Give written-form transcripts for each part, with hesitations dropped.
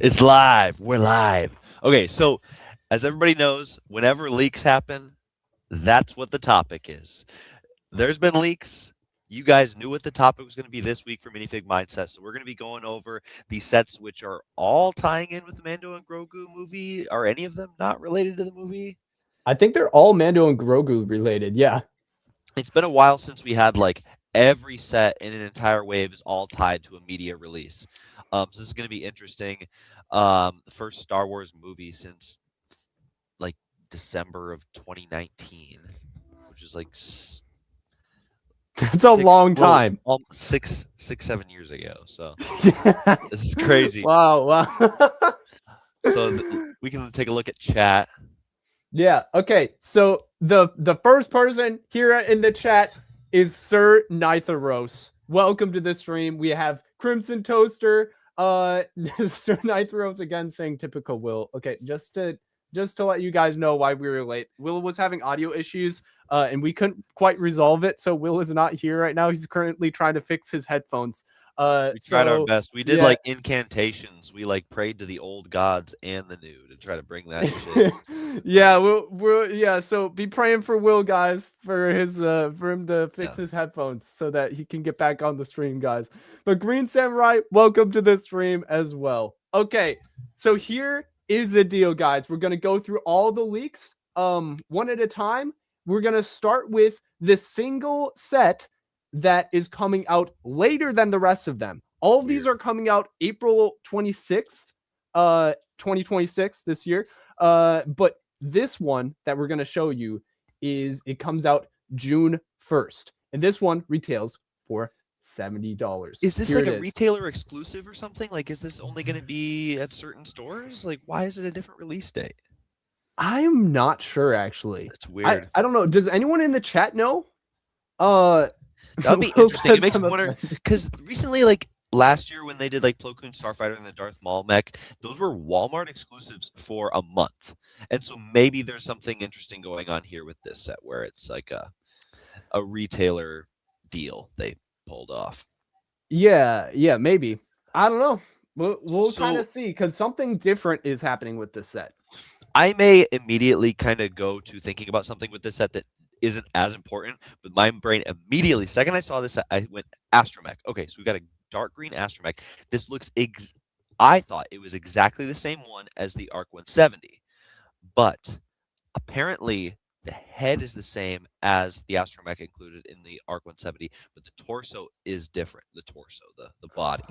It's live. We're live. Okay, so as everybody knows, whenever leaks happen, that's what the topic is. There's been leaks. You guys knew what the topic was going to be this week for Minifig Mindset. So we're going to be going over the sets which are all tying in with the Mando and Grogu movie. Are any of them not related to the movie? I think they're all Mando and Grogu related. Yeah. It's been a while since we had like every set in an entire wave is all tied to a media release. So this is going to be interesting. The first Star Wars movie since like December of 2019, which is like That's a long time. 7 years ago. So this is crazy. Wow, wow. So we can take a look at chat. Yeah, okay. So the first person here in the chat is Sir Nitharos. Welcome to the stream. We have Crimson Toaster, Sir Nitharos again saying typical Will. Okay, just to let you guys know why we were late. Will was having audio issues, and we couldn't quite resolve it. So Will is not here right now. He's currently trying to fix his headphones. We tried our So best. We did yeah. like incantations. We like prayed to the old gods and the new to try to bring that shit. Yeah, yeah. So be praying for Will, guys, for him to fix his headphones so that he can get back on the stream, guys. But Green Samurai, welcome to the stream as well. Okay, so here is the deal, guys. We're gonna go through all the leaks, one at a time. We're gonna start with the single set that is coming out later than the rest of them. All of these are coming out April 26th, 2026 this year. But this one that we're going to show you it comes out June 1st. And this one retails for $70. Is this like a retailer exclusive or something? Like, is this only going to be at certain stores? Like, why is it a different release date? I'm not sure, actually. It's weird. I don't know. Does anyone in the chat know? That would be interesting. It makes me wonder, because recently, like last year when they did like Plo Koon Starfighter and the Darth Maul mech, those were Walmart exclusives for a month. And so maybe there's something interesting going on here with this set where it's like a retailer deal they pulled off. Yeah, maybe. I don't know. We'll kind of see, because something different is happening with this set. I may immediately kind of go to thinking about something with this set that isn't as important, but my brain immediately, second I saw this, I went Astromech. Okay, so we got a dark green Astromech. This looks, I thought it was exactly the same one as the ARC 170, but apparently the head is the same as the Astromech included in the ARC 170, but the torso is different. The torso, the body.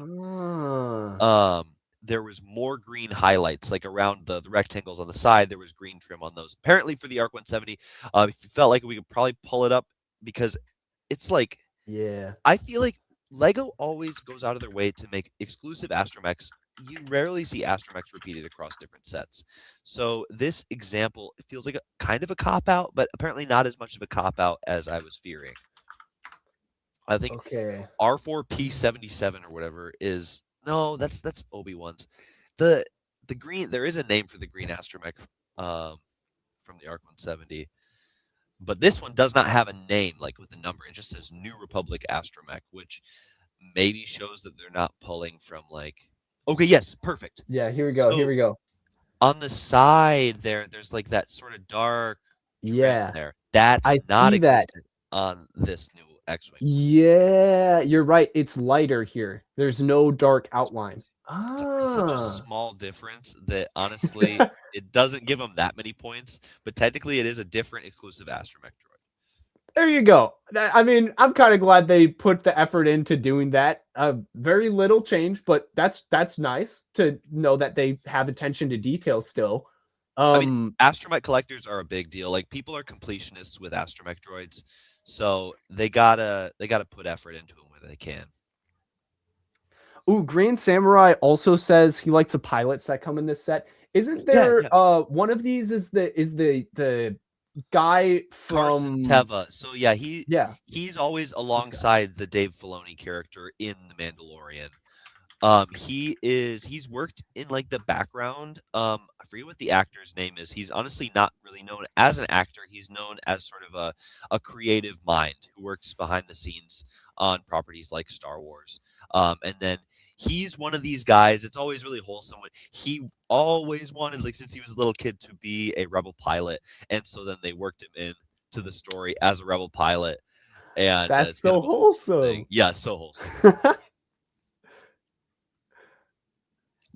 There was more green highlights, like around the rectangles on the side. There was green trim on those. Apparently for the ARC 170, if you felt like we could probably pull it up, because it's like, yeah, I feel like Lego always goes out of their way to make exclusive Astromechs. You rarely see Astromechs repeated across different sets. So this example, it feels like kind of a cop-out, but apparently not as much of a cop-out as I was fearing. I think R4P77 or whatever is... No, that's Obi-Wan's. The green, there is a name for the green Astromech from the ARC 170, but this one does not have a name like with a number. It just says New Republic Astromech, which maybe shows that they're not pulling from like... Okay, yes, perfect. Yeah, here we go. Here we go. On the side there's like that sort of dark trim there. That's not existent on this new X-Wing. Yeah, you're right. It's lighter here. There's no dark outline. It's such a small difference that honestly it doesn't give them that many points, but technically it is a different exclusive Astromech droid. There you go. I mean, I'm kind of glad they put the effort into doing that. Very little change, but that's nice to know that they have attention to detail still. I mean, Astromech collectors are a big deal. Like, people are completionists with Astromech droids, so they gotta put effort into them where they can. Ooh, Green Samurai also says he likes the pilots that come in this set. Isn't there one of these is the guy from Carson Teva? So yeah, he's always alongside the Dave Filoni character in The Mandalorian. He's worked in like the background. I forget what the actor's name is. He's honestly not really known as an actor. He's known as sort of a creative mind who works behind the scenes on properties like Star Wars. And then he's one of these guys. It's always really wholesome. He always wanted, like, since he was a little kid, to be a rebel pilot, and so then they worked him in to the story as a rebel pilot, and That's it's kind so of a wholesome wholesome. thing. Yeah, so wholesome.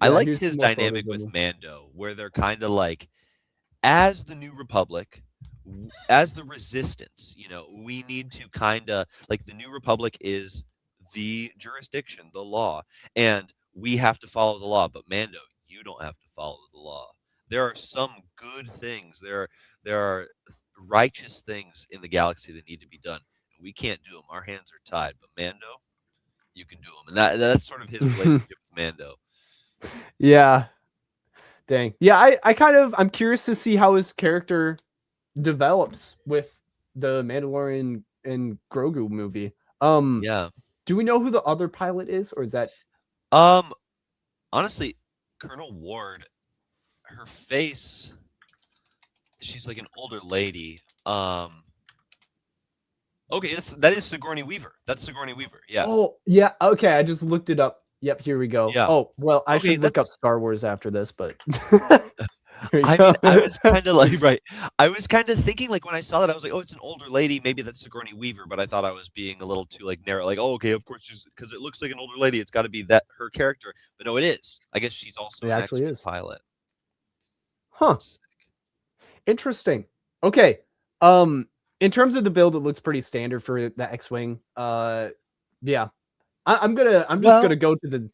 I Yeah, liked here's his some more photos dynamic of with him. Mando, where they're kind of like, as the New Republic, as the Resistance, we need to kind of like, the New Republic is the jurisdiction, the law, and we have to follow the law. But Mando, you don't have to follow the law. There are some good things. There are righteous things in the galaxy that need to be done. We can't do them. Our hands are tied. But Mando, you can do them, and that's sort of his relationship with Mando. Yeah. Dang. Yeah, I'm curious to see how his character develops with the Mandalorian and Grogu movie. Yeah. Do we know who the other pilot is, or is that Honestly, Colonel Ward, her face, she's like an older lady. Okay, that is Sigourney Weaver. That's Sigourney Weaver. Yeah. Oh, yeah. Okay, I just looked it up. Yep, here we go. Yeah. Oh, well, I Okay, should look up Star Wars after this, but here we I go. mean, I was kind of like, right. I was kind of thinking, like, when I saw that, I was like, oh, it's an older lady. Maybe that's Sigourney Weaver. But I thought I was being a little too, like, narrow. Like, oh, okay, of course, just because it looks like an older lady, it's got to be that her character. But no, it is. I guess she's also It an actually X-Wing is. pilot. Huh. Interesting. Okay. In terms of the build, it looks pretty standard for the X-Wing. Yeah. I'm just gonna go to the.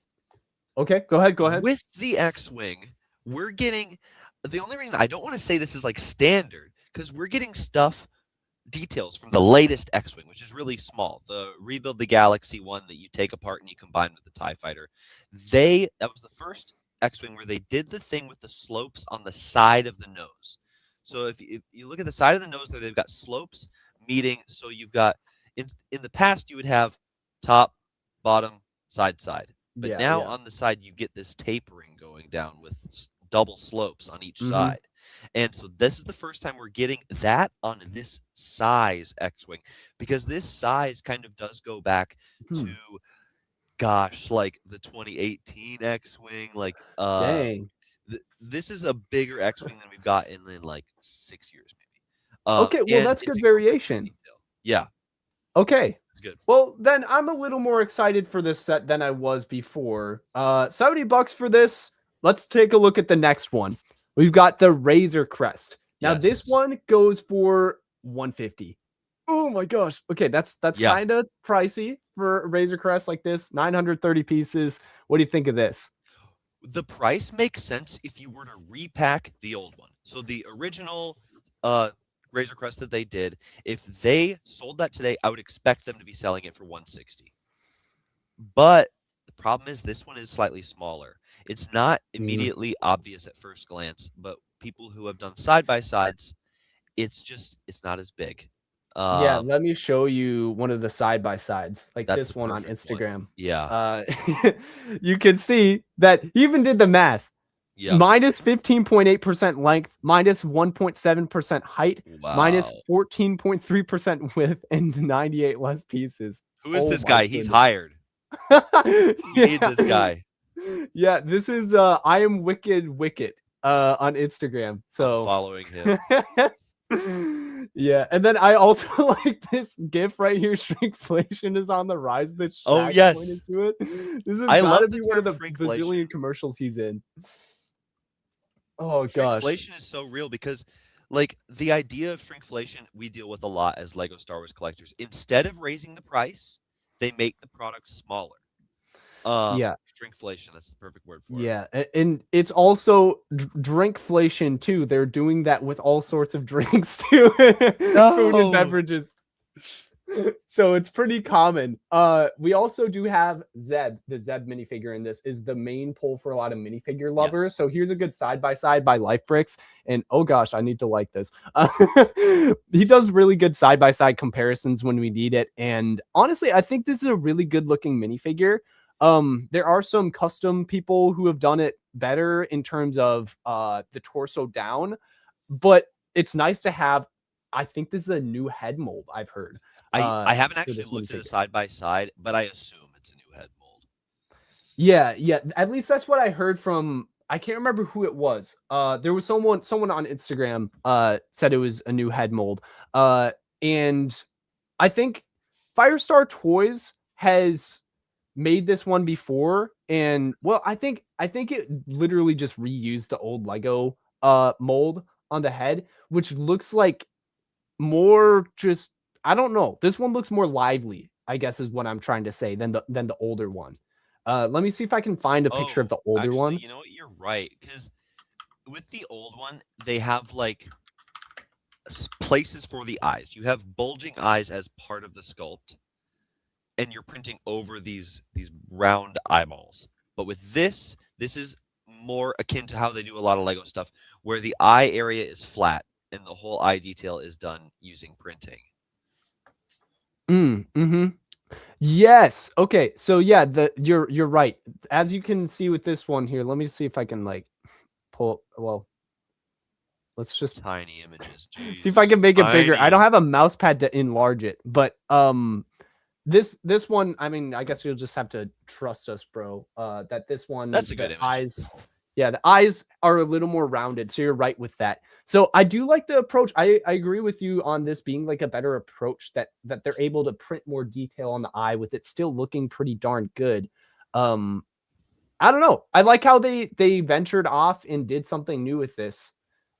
Okay, go ahead. With the X-Wing, we're getting the only reason I don't want to say this is like standard, because we're getting details from the latest X-Wing, which is really small. The Rebuild the Galaxy one that you take apart and you combine with the TIE Fighter. That was the first X-Wing where they did the thing with the slopes on the side of the nose. So if you look at the side of the nose there, they've got slopes meeting. So you've got, in the past, you would have top, bottom, side. But now on the side, you get this tapering going down with double slopes on each side. And so this is the first time we're getting that on this size X-Wing, because this size kind of does go back to, gosh, like the 2018 X-Wing. Like, Dang. this is a bigger X-Wing than we've got in like 6 years, maybe. Okay, well, that's good variation. Yeah. Okay. It's good. Well, then I'm a little more excited for this set than I was before. $70 for this. Let's take a look at the next one. We've got the Razor Crest. Now this one goes for $150. Oh my gosh. Okay, that's kind of pricey for a Razor Crest like this. 930 pieces. What do you think of this? The price makes sense if you were to repack the old one. So the original Razor Crest that they did, if they sold that today, I would expect them to be selling it for $160. But the problem is this one is slightly smaller. It's not immediately obvious at first glance, but people who have done side-by-sides, it's not as big. Yeah, let me show you one of the side-by-sides, like this one on Instagram. One. Yeah. You can see that he even did the math. Yeah. Minus 15.8% length, minus 1.7% height, minus 14.3% width, and 98 less pieces. Who is this guy? He's hired. We need this guy. Yeah, this is I am Wicked on Instagram. So I'm following him. Yeah, and then I also like this GIF right here. Shrinkflation is on the rise. That Shaq yes, pointed to it. This is gotta be one of the bazillion commercials he's in. Oh gosh, shrinkflation is so real because, like, the idea of shrinkflation we deal with a lot as Lego Star Wars collectors. Instead of raising the price, they make the product smaller. Yeah, shrinkflation, that's the perfect word for it. Yeah, and it's also drinkflation too. They're doing that with all sorts of drinks too. Food and beverages. So it's pretty common. We also do have Zeb. The Zeb minifigure in this is the main pull for a lot of minifigure lovers. Yes. So here's a good side-by-side by Lifebricks. And oh gosh, I need to like this. He does really good side-by-side comparisons when we need it. And honestly, I think this is a really good looking minifigure. There are some custom people who have done it better in terms of the torso down, but it's nice to have. I think this is a new head mold, I've heard. I haven't actually looked at it side by side, but I assume it's a new head mold. Yeah, yeah. At least that's what I heard from. I can't remember who it was. There was someone on Instagram said it was a new head mold. And I think Firestar Toys has made this one before, and well, I think it literally just reused the old Lego mold on the head, which looks like more just I don't know. This one looks more lively, I guess is what I'm trying to say than the older one. Let me see if I can find a picture of Oh, the older actually, one. you know what? You're right. Because with the old one, they have like places for the eyes. You have bulging eyes as part of the sculpt, and you're printing over these round eyeballs. But with this is more akin to how they do a lot of Lego stuff, where the eye area is flat and the whole eye detail is done using printing. Mm-hmm. Yes. Okay. So yeah, you're right. As you can see with this one here, let me see if I can like pull. Well, let's just Tiny images. see if I Jesus, can make it bigger. I don't tiny. have a mouse pad to enlarge it, but this one, I mean, I guess you'll just have to trust us, bro. That this one, That's a good the image. eyes, yeah, the eyes are a little more rounded. So you're right with that. So I do like the approach. I agree with you on this being like a better approach that they're able to print more detail on the eye with it still looking pretty darn good. Um, I don't know. I like how they ventured off and did something new with this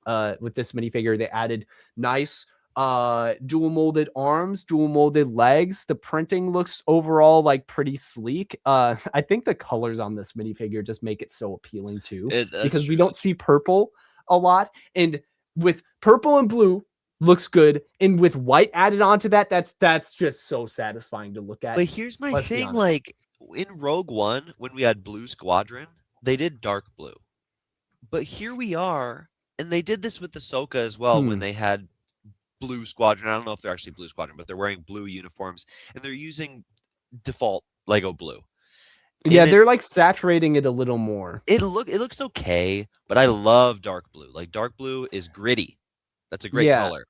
minifigure. They added nice dual molded arms, dual molded legs. The printing looks overall like pretty sleek. I think the colors on this minifigure just make it so appealing too, That's because we true. don't That's see purple a lot, and with purple and blue looks good, and with white added onto that, that's just so satisfying to look at. But here's my Let's be thing, honest. like in Rogue One, when we had Blue Squadron, they did dark blue. But here we are, and they did this with Ahsoka as well when Hmm. they had Blue Squadron. I don't know if they're actually Blue Squadron, but they're wearing blue uniforms and they're using default Lego blue. Yeah, And they're like saturating it a little more. it looks okay, but I love dark blue. Like dark blue is gritty. That's a great Yeah, color.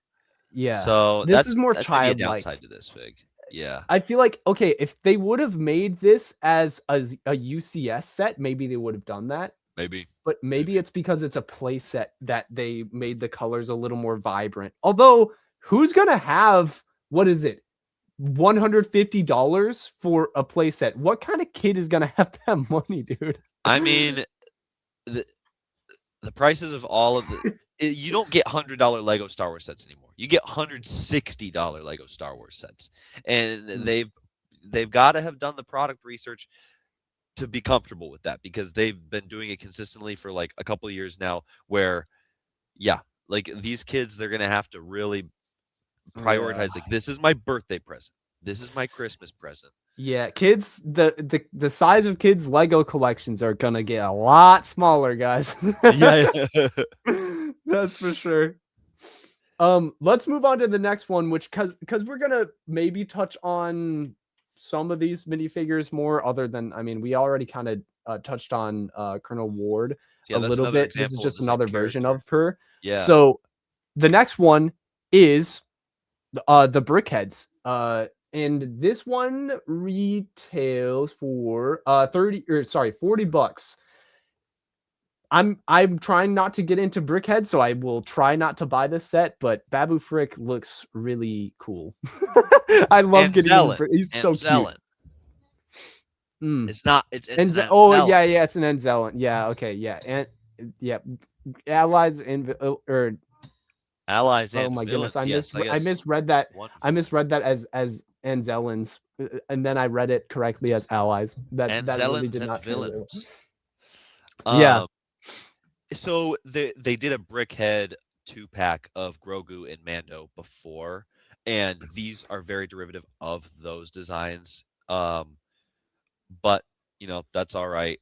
yeah. So This is more that's maybe a childlike. downside to this fig. Yeah, I feel like okay, if they would have made this as a UCS set, maybe they would have done that. maybe. But maybe Maybe. it's because it's a play set that they made the colors a little more vibrant. Although, who's gonna have what is it? $150 for a play set. What kind of kid is gonna have that money, dude? I mean, the the prices of all of you don't get $100 Lego Star Wars sets anymore. You get $160 Lego Star Wars sets, and Hmm. they've got to have done the product research to be comfortable with that because they've been doing it consistently for like a couple of years now. Where yeah, like these kids, they're gonna have to really Yeah. prioritize. Like this is my birthday present. This is my Christmas present. Yeah, kids, the size of kids' Lego collections are gonna get a lot smaller, guys. Yeah. That's for sure. Let's move on to the next one, which because we're gonna maybe touch on some of these minifigures more, other than I mean, we already kind of touched on Colonel Ward Yeah, a that's little another bit. This is example of just the same another version character. of her. Yeah. So the next one is the Brickheads. And this one retails for 40 bucks. I'm trying not to get into Brickhead, so I will try not to buy this set, but Babu Frick looks really cool. I love And getting into Zelen. He's And so cute. Zelen. Mm. It's not. It's And an oh Zelen. yeah, yeah, it's an Enzelin. Yeah, okay, yeah. And yeah, allies in or Allies oh and my goodness, villains. Yes, I I guess misread that. one I villain. misread that as Anzelans, and then I read it correctly as allies. And That really Zelens did and not translate well. villains. Yeah. Um, so they did a Brickhead 2-pack of Grogu and Mando before, and these are very derivative of those designs. But that's all right.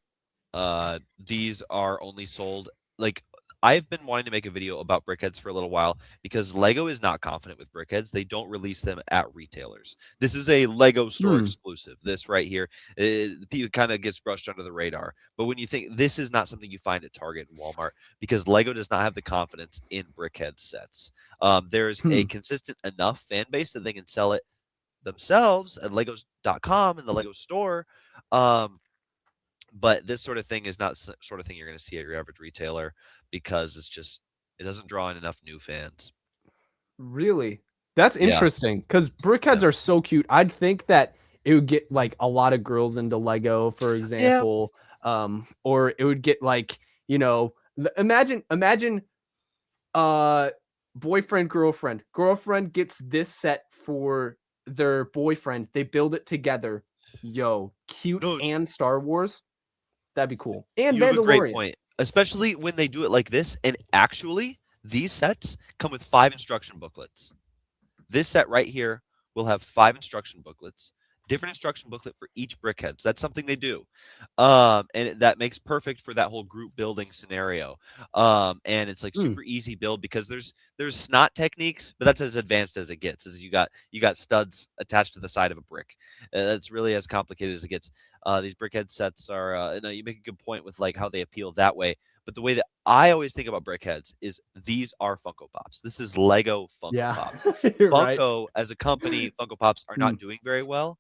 These are only sold like I've been wanting to make a video about brickheads for a little while because Lego is not confident with brickheads. They don't release them at retailers. This is a Lego store Hmm. exclusive. This right here, it kind of gets brushed under the radar. But when you think this is not something you find at Target and Walmart because Lego does not have the confidence in brickhead sets. There's a Hmm. consistent enough fan base that they can sell it themselves at Legos.com and the Lego store. Um, But this sort of thing is not sort of thing you're going to see at your average retailer because it doesn't draw in enough new fans. Really? That's Yeah. interesting because BrickHeads are so cute. I'd think that it would get like a lot of girls into Lego, for example. Or it would get like, imagine boyfriend, girlfriend gets this set for their boyfriend. They build it together. Yo, cute. No, And Star Wars. That'd be cool. And you have a great Mandalorian. point, especially when they do it like this. And actually, these sets come with 5 instruction booklets. This set right here will have 5 instruction booklets, different instruction booklet for each BrickHeads. That's something they do, and that makes perfect for that whole group building scenario. And it's like super easy build because there's snot techniques, but that's as advanced as it gets. Is you got studs attached to the side of a brick. That's really as complicated as it gets. These BrickHead sets are. No, you make a good point with like how they appeal that way. But the way that I always think about BrickHeads is these are Funko Pops. This is Lego Funko Pops. Funko as a company, Funko Pops are not doing very well.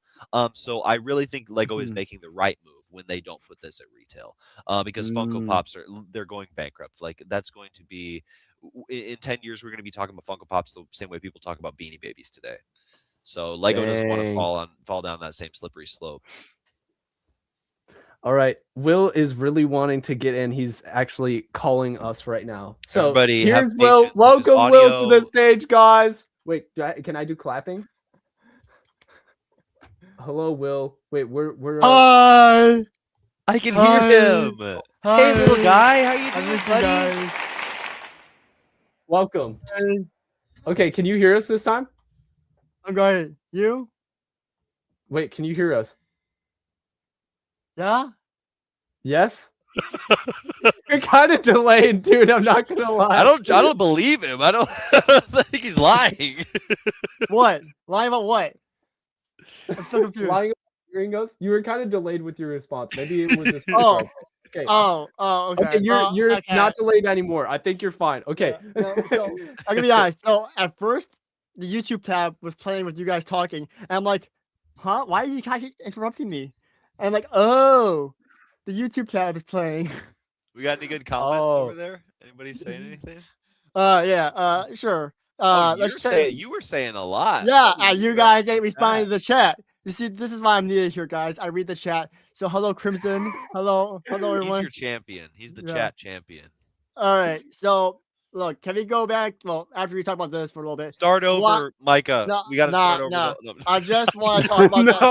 So I really think Lego is making the right move when they don't put this at retail. Because Funko Pops they're going bankrupt. Like that's going to be in 10 years we're going to be talking about Funko Pops the same way people talk about Beanie Babies today. So Lego doesn't want to fall down that same slippery slope. All right, Will is really wanting to get in. He's actually calling us right now. So everybody, here's Will. Welcome, Will, to the stage, guys. Wait, can I do clapping? Hello, Will. Wait, we're. Hi. I can hear him. Hi. Hey, little guy, how you I doing, miss you buddy? guys. Welcome. Hey, Okay, can you hear us this time? I'm going. You? Wait, can you hear us? Yeah. Yes. You're kind of delayed, dude. I'm not gonna lie. I don't believe him. I don't think he's lying. What? Lying about what? I'm so confused. Lying about hearing us. You were kind of delayed with your response. Maybe it was a speed Oh. bug. Okay. Okay. Okay, you're okay. not delayed anymore. I think you're fine. Okay. So, I'm gonna be honest. So at first, the YouTube tab was playing with you guys talking, and I'm like, huh? Why are you guys interrupting me? And I'm like, oh, the YouTube tab is playing. We got any good comments over there? Anybody saying anything? Yeah. Sure. You were saying a lot. Yeah, you guys ain't responding to the chat. You see, this is why I'm needed here, guys. I read the chat. So hello, Crimson. Hello, everyone. He's your champion. He's the chat champion. All right. So look, can we go back? Well, after we talk about this for a little bit. Start over, Micah. No, we gotta start over. No. I just want to talk about No.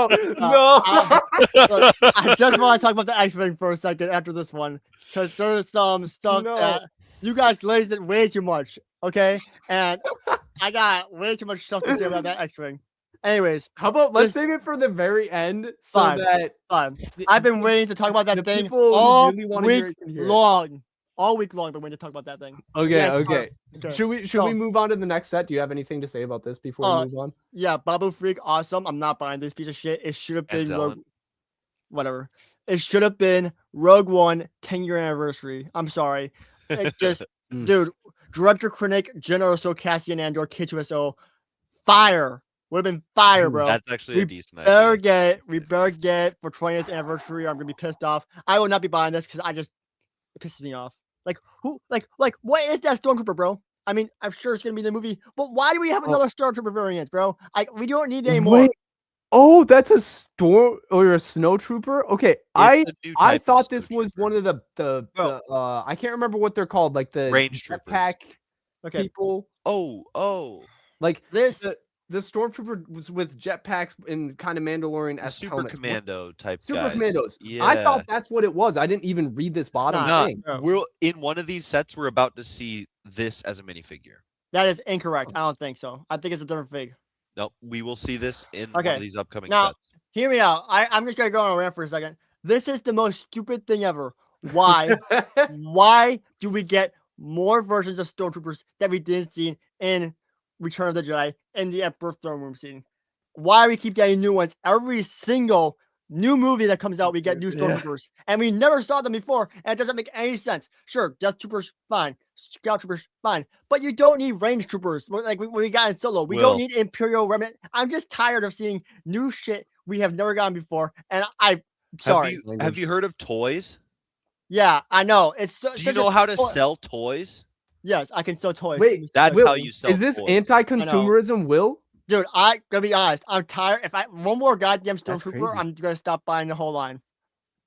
I just want to talk about the X-Wing for a second after this one, because there's some stuff that you guys glazed it way too much. Okay, and I got way too much stuff to say about that X-Wing. Anyways, how about let's save it for the very end so that I've been waiting to talk about that thing all week long. All week long, but when to talk about that thing. Okay. Should we move on to the next set? Do you have anything to say about this before we move on? Yeah, Babu Freak, awesome. I'm not buying this piece of shit. It should have been whatever. It should have been Rogue One 10-year anniversary. I'm sorry. It just, dude. Director Krennic, General Orso, Cassian Andor, K2SO, fire. Would have been fire, bro. That's actually a decent idea. We better get for 20th anniversary. I'm gonna be pissed off. I will not be buying this because it pisses me off. Like who? Like what is that Stormtrooper, bro? I mean, I'm sure it's gonna be in the movie, but why do we have another Stormtrooper variant, bro? We don't need any more. Oh, that's a storm or a snow trooper. Okay, I thought this was one of the I can't remember what they're called, like the range troopers. People. Oh, like this. The stormtrooper was with jetpacks and kind of Mandalorian super commando type. Super commandos. Yeah. I thought that's what it was. I didn't even read this bottom thing. We're in one of these sets. We're about to see this as a minifigure. That is incorrect. I don't think so. I think it's a different fig. Nope. We will see this in one of these upcoming now, sets. Hear me out. I'm just gonna go on a rant for a second. This is the most stupid thing ever. Why? Why do we get more versions of stormtroopers that we didn't see in Return of the Jedi and the Emperor Throne Room scene? Why we keep getting new ones? Every single new movie that comes out, we get new stormtroopers, and we never saw them before, and it doesn't make any sense. Sure, Death Troopers, fine. Scout Troopers, fine. But you don't need range troopers like we got in Solo. We don't need Imperial Remnant. I'm just tired of seeing new shit we have never gotten before, and Sorry. Have Language. you heard of toys? Yeah, I know. It's Do you such a know how to toy- sell toys? Yes, I can sell toys. Wait, That's Will, how you sell is this toys. anti-consumerism, Will? Dude, I gotta be honest. I'm tired. If I one more goddamn That's stormtrooper, crazy. I'm gonna stop buying the whole line.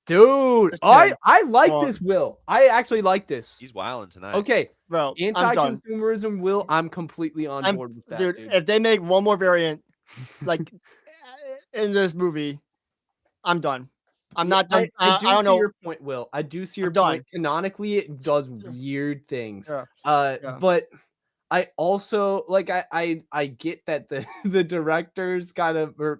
Dude, Just kidding. I like Well- this, Will. I actually like this. He's wilding tonight. Okay, Bro, I'm done. anti-consumerism, Will. I'm completely on I'm- board with that, Dude, dude. if they make one more variant, like in this movie, I'm done. I'm not done. I do I don't see know. your point, Will. I do see your I'm done. point. Canonically, it does weird things. Yeah, yeah. But I also like I get that the the directors kind of or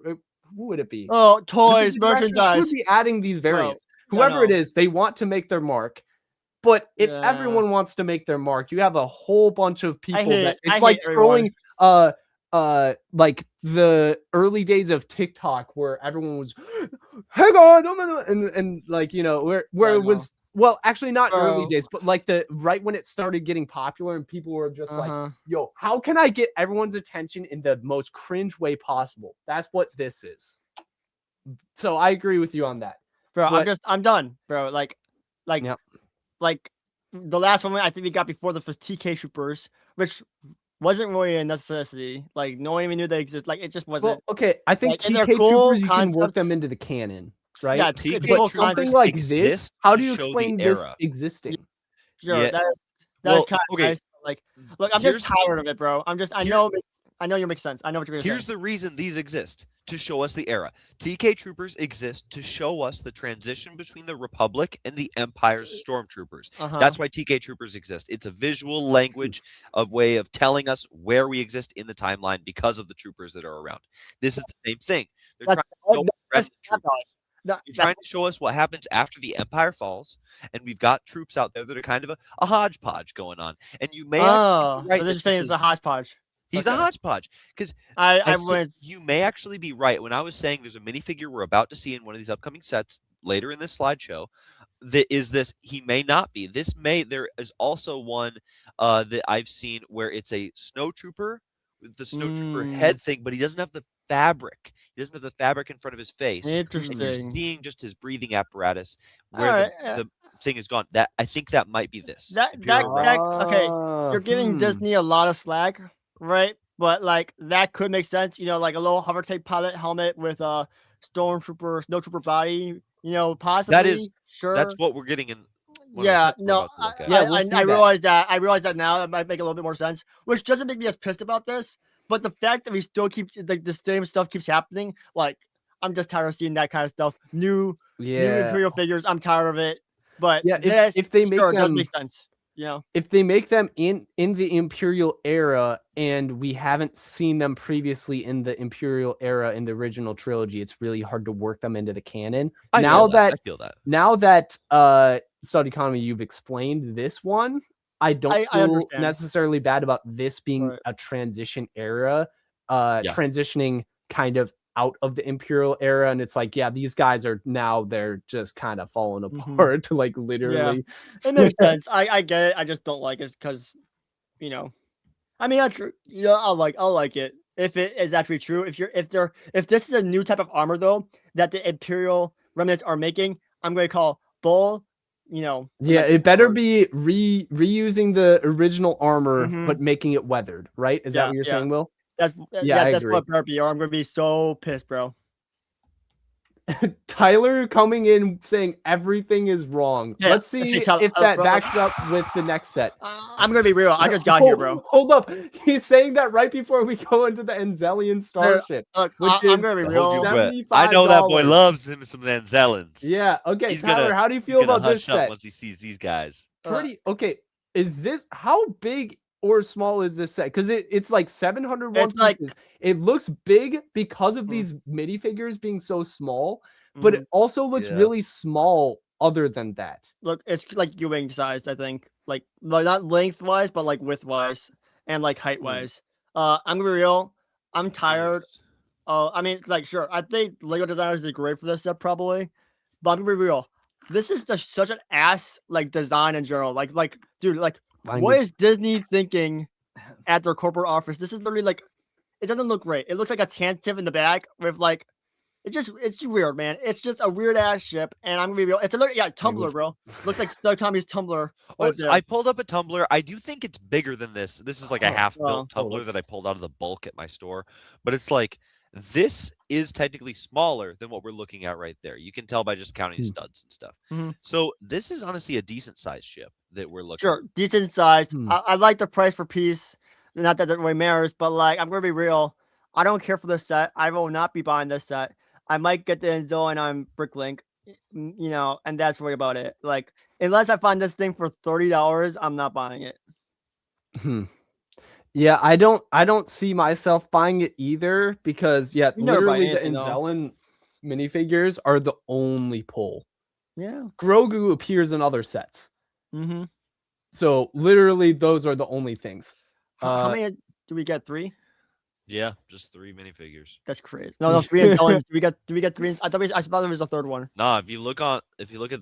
who would it be? Oh, The toys, directors merchandise. would be adding these variants. I Whoever it know. is, they want to make their mark. But if Yeah. everyone wants to make their mark, you have a whole bunch of people hate- that I it's like hate everyone. scrolling like the early days of TikTok where everyone was hang on and like where I it know. was well actually not early Bro. days but like the right when it started getting popular and people were just like Uh-huh. yo, how can I get everyone's attention in the most cringe way possible? That's what this is. So I agree with you on that. Bro, But- I'm done, bro. Like Yep. like the last one I think we got before this was TK Troopers, which wasn't really a necessity. Like no one even knew they exist. Like it just wasn't. Well, okay, I think Like, and they're TK cool Troopers you can work concepts. them into the canon, right? Yeah, TK it's But cool something concepts. like this, exist how to do you show the explain this era. existing? Sure, Yeah. that's Well, kind of okay. nice. Like, look, I'm just Here's- tired of it, bro. I Here- know you make sense. I know what you're gonna Here's say. the reason these exist to show us the era. TK Troopers exist to show us the transition between the Republic and the Empire's stormtroopers. Uh-huh. That's why TK Troopers exist. It's a visual language of way of telling us where we exist in the timeline because of the troopers that are around. This is the same thing. They're That's- trying to show that's present troopers. That- They're that- trying to show us what happens after the Empire falls, and we've got troops out there that are kind of a hodgepodge going on. And you may actually Oh, be right so that they're saying this it's a hodgepodge. he's a okay. hodgepodge because I I think went. you may actually be right when I was saying there's a minifigure we're about to see in one of these upcoming sets later in this slideshow. That is this. He may not be. There is also one that I've seen where it's a snowtrooper with the snowtrooper head thing, but he doesn't have the fabric. He doesn't have the fabric in front of his face. And you're Interesting. seeing just his breathing apparatus All where right, the thing is gone. That I think that might be this. That- Imperial that- Rex. okay, You're giving Disney a lot of slack, right? But like that could make sense. Like a little hover tape pilot helmet with a stormtrooper, snowtrooper body. Possibly. Sure. That's what we're getting in. one of the Yeah, sets we're no, about to look at. Yeah, we'll see I that. realize that. I realize that now. That might make a little bit more sense. Which doesn't make me as pissed about this, but the fact that we still keep like the same stuff keeps happening, like I'm just tired of seeing that kind of stuff. New Imperial figures. I'm tired of it. But Yeah, this, if they make sure, it does them make sense. if they make them in the Imperial era and we haven't seen them previously in the Imperial era in the original trilogy, it's really hard to work them into the canon. I now feel that. Now that Stud Economy, you've explained this one, I don't I feel understand. necessarily bad about this being Right. a transition era, transitioning kind of out of the Imperial era, and it's like, yeah, these guys are now they're just kind of falling Mhm. apart, like literally. It makes sense. I get it. I just don't like it because, I mean, that's true. I'll like it if it is actually true. If this is a new type of armor though that the Imperial remnants are making, I'm going to call bull. Yeah, like- it better be reusing the original armor, Mhm. but making it weathered, right? Is that Yeah, what you're yeah. saying, Will? That's Yeah, I that's agree. what it better be, or I'm going to be so pissed, bro. Tyler coming in saying everything is wrong. Yeah, Let's let's see see, Tyler. if that Bro, backs up with the next set. I'm going to be real. I just got here, bro. Hold up. He's saying that right before we go into the Anzelian starship. Look, Which I'm is- going to be Hold real. your breath. I know that boy $75. loves him some Anzellans. Yeah, okay. He's Tyler, gonna- how do you He's feel gonna about this hush up set? once he sees these guys. Pretty okay. Is this how big or small is this set? Because it's like 701 It's like- pieces. It looks big because of Mm. these minifigures being so small, but Mhm. it also looks Yeah. really small other than that. Look, it's like Ewing sized, I think. Like not lengthwise, but like widthwise and like height wise. I'm gonna be real. I'm tired. I mean, like, sure, I think Lego designers did great for this set probably, but I'm gonna be real. This is just such an ass like design in general. Like, dude, like, what Language. is Disney thinking at their corporate office? This is literally like, it doesn't look great. It looks like a tantive in the back with like it's weird, man. It's just a weird ass ship, and I'm gonna be real. It's a look, yeah, Tumblr, bro. Looks like Stud Tommy's Tumblr. Oh, Right there. I pulled up a Tumblr. I do think it's bigger than this. This is like a Oh, half-built oh, Tumblr that I let's- pulled out of the bulk at my store. But it's like this is technically smaller than what we're looking at right there. You can tell by just counting Hmm. studs and stuff. Mhm. So this is honestly a decent sized ship that we're looking. Sure, decent sized. Hmm. I like the price for piece. Not that it really matters, but like I'm gonna be real. I don't care for this set. I will not be buying this set. I might get the Enzoin on Bricklink, you know, and that's really about it. Like unless I find this thing for $30, I'm not buying it. Hmm. Yeah, I don't see myself buying it either because You never buy literally the anything, though. Enzelin minifigures are the only pull. Yeah. Grogu appears in other sets. Mm-hmm. So literally those are the only things. How many do we get? 3? Yeah, just 3 minifigures. That's crazy. No, 3 Enzolins. Do we get 3? I thought there was a third one. Nah, if you look at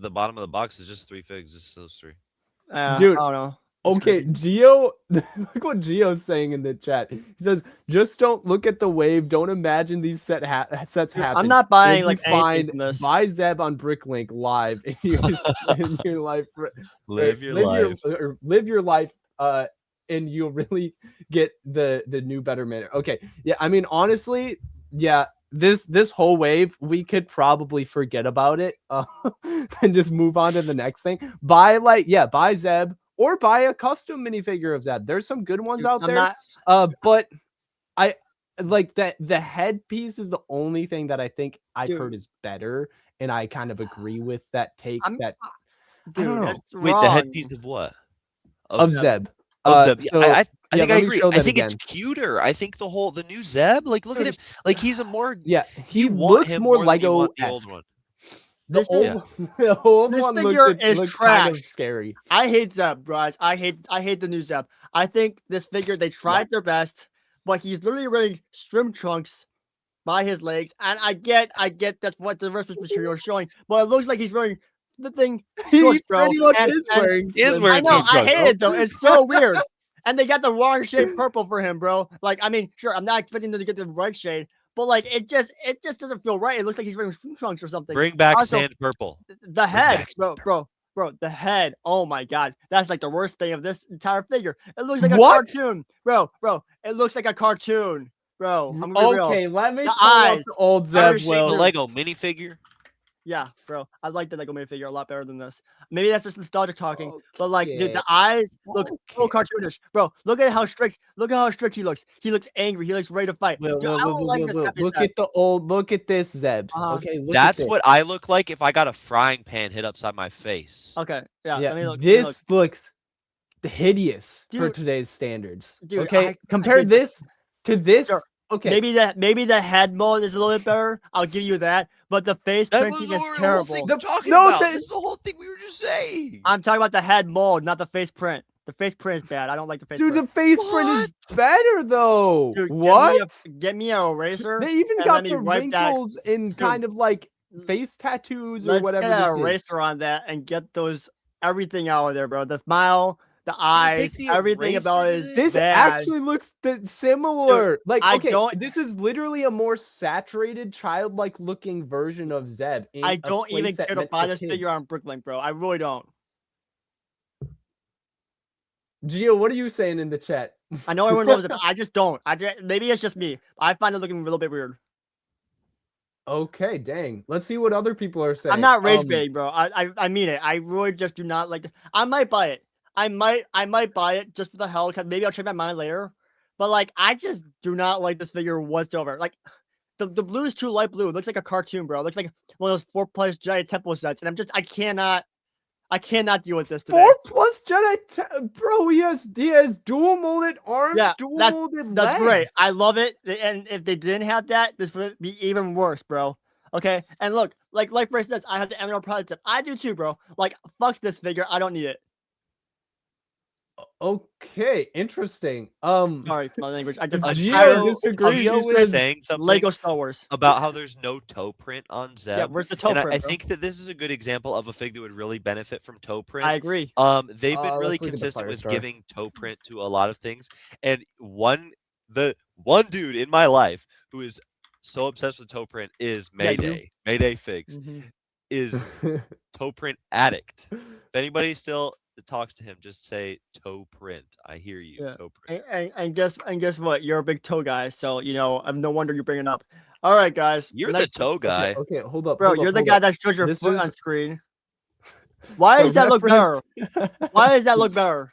the bottom of the box, it's just 3 figs. It's those 3. Dude, I don't know. That's Okay, crazy. Geo, look what Geo's saying in the chat. He says, just don't look at the wave. Don't imagine these sets Dude, happen. I'm not You'll buying be like anything fine. from this. Buy Zeb on Bricklink live in your life. Live your life. Live your life. And you'll really get the new betterment. Okay, yeah. I mean, honestly, yeah. This whole wave, we could probably forget about it and just move on to the next thing. Buy Zeb or buy a custom minifigure of Zeb. There's some good ones Dude, out I'm there. not. But I like that the headpiece is the only thing that I think I've Dude. heard is better, and I kind of agree with that take. I'm- that Dude, don't know. that's Wait, wrong. the headpiece of what? of Zeb. Of Zeb. Yeah, So, I think I let me agree. show I that think it's again. cuter. I think the new Zeb, like look at him. Like he's a more Yeah, he you want looks him more than you Lego want the old one. The This old, is- the old this one figure looked is kind of trash. scary. I hate Zeb, guys. I hate the new Zeb. I think this figure they tried their best, but he's literally wearing string trunks by his legs, and I get that's what the reference material is showing, but it looks like he's wearing the thing. He Shorts, bro, pretty much and- is and- wearing. He is slim wearing I know, string I trunks, hate bro. it though. It's so weird. And they got the wrong shade purple for him, bro. Like, I mean, sure, I'm not expecting them to get the right shade, but like, it just doesn't feel right. It looks like he's wearing string trunks or something. Bring back Also, sand purple. The head, back bro, the head. Oh my god, that's like the worst thing of this entire figure. It looks like a What? cartoon, bro. It looks like a cartoon, bro. I'm gonna be real. Okay, let me The pull up eyes. the old I Zeb. understand The Will. Dude. Lego minifigure. Yeah, bro. I like the Lego minifigure a lot better than this. Maybe that's just nostalgia talking, but like, dude, Okay. the eyes look so Okay. cartoonish, bro. Look at how strict. Look at how strict he looks. He looks angry. He looks ready to fight. Will, Dude, Will, I Will, don't Will, like Will, this Will. happy Look stuff. at the old. Look at this Zeb. Uh-huh. Okay, look at That's this. what I look like if I got a frying pan hit upside my face. Okay, yeah. Yeah, Let me look. let me look. this looks hideous for Dude. today's standards. Dude, Okay, I compare did- this to this. Sure. Okay, Maybe the head mold is a little bit better. I'll give you that. But the face That was printing is the whole terrible. thing we're talking No, about. that- This is the whole thing we were just saying. I'm talking about the head mold, not the face print. The face print is bad. I don't like the face dude, print. the face print is better though. Dude, What? Get me an eraser. They even and got let me the wipe that- wrinkles in kind of like face tattoos or Let's whatever get an this is. eraser on that and get those everything out of there, bro. The smile, the take eyes, the everything about it eraser is to This bad. actually looks similar. Like, I okay, don't- this is literally a more saturated, childlike looking version of Zeb. In I a don't even playset care to meant buy for this figure kids. on Bricklink, bro. I really don't. Gio, what are you saying in the chat? I know everyone knows it, but I just don't. Maybe it's just me. I find it looking a little bit weird. Okay, dang. Let's see what other people are saying. I'm not rage baiting, bro. I mean it. I really just do not like. I might buy it. I might buy it just for the hell. Cause maybe I'll change my mind later. But like, I just do not like this figure whatsoever. Like, the blue is too light blue. It looks like a cartoon, bro. It looks like one of those 4+ giant temple sets, and I cannot deal with this today. 4+ Jedi, bro. He has dual molded arms, Yeah, dual that's- molded That's legs. great. I love it. And if they didn't have that, this would be even worse, bro. Okay. And look, like Bryce says, I have the Emerald Prototype. I do too, bro. Like, fuck this figure. I don't need it. Okay, interesting. Sorry, my language. I just Gio tired disagrees. Gio He was says saying something Lego Star Wars. about how there's no toe print on Zeb. Yeah, where's the toe and print, I bro? think that this is a good example of a fig that would really benefit from toe print. I agree. They've been really let's look at the consistent with Firestar. giving toe print to a lot of things. And the one dude in my life who is so obsessed with toe print is Yeah, you. Mayday. Mayday Figs Mhm. is toe print addict. If anybody still talks to him, just say toe print. I hear you, Yeah. toe print. And guess what? You're a big toe guy, so I'm no wonder you bring it up. All right, guys. You're the next, toe guy. Okay, hold up. bro. hold up, You're the hold guy up. that shows your This foot is- on screen. Why For does that look better? reference- Why does that look better?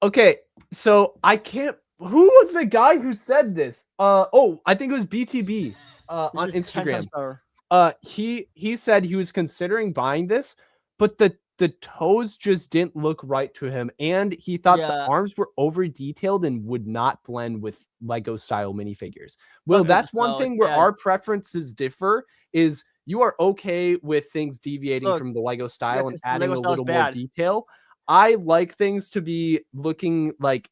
Okay, so I can't. Who was the guy who said this? Oh, I think it was BTB. On This is 10 times Instagram. better. He said he was considering buying this, but the toes just didn't look right to him, and he thought the Yeah. arms were over detailed and would not blend with Lego style minifigures. Well, Okay, that's one so, thing where yeah. our preferences differ. Is you are okay with things deviating Look, from the Lego style and 'cause adding Lego a style is little more bad. detail. I like things to be looking like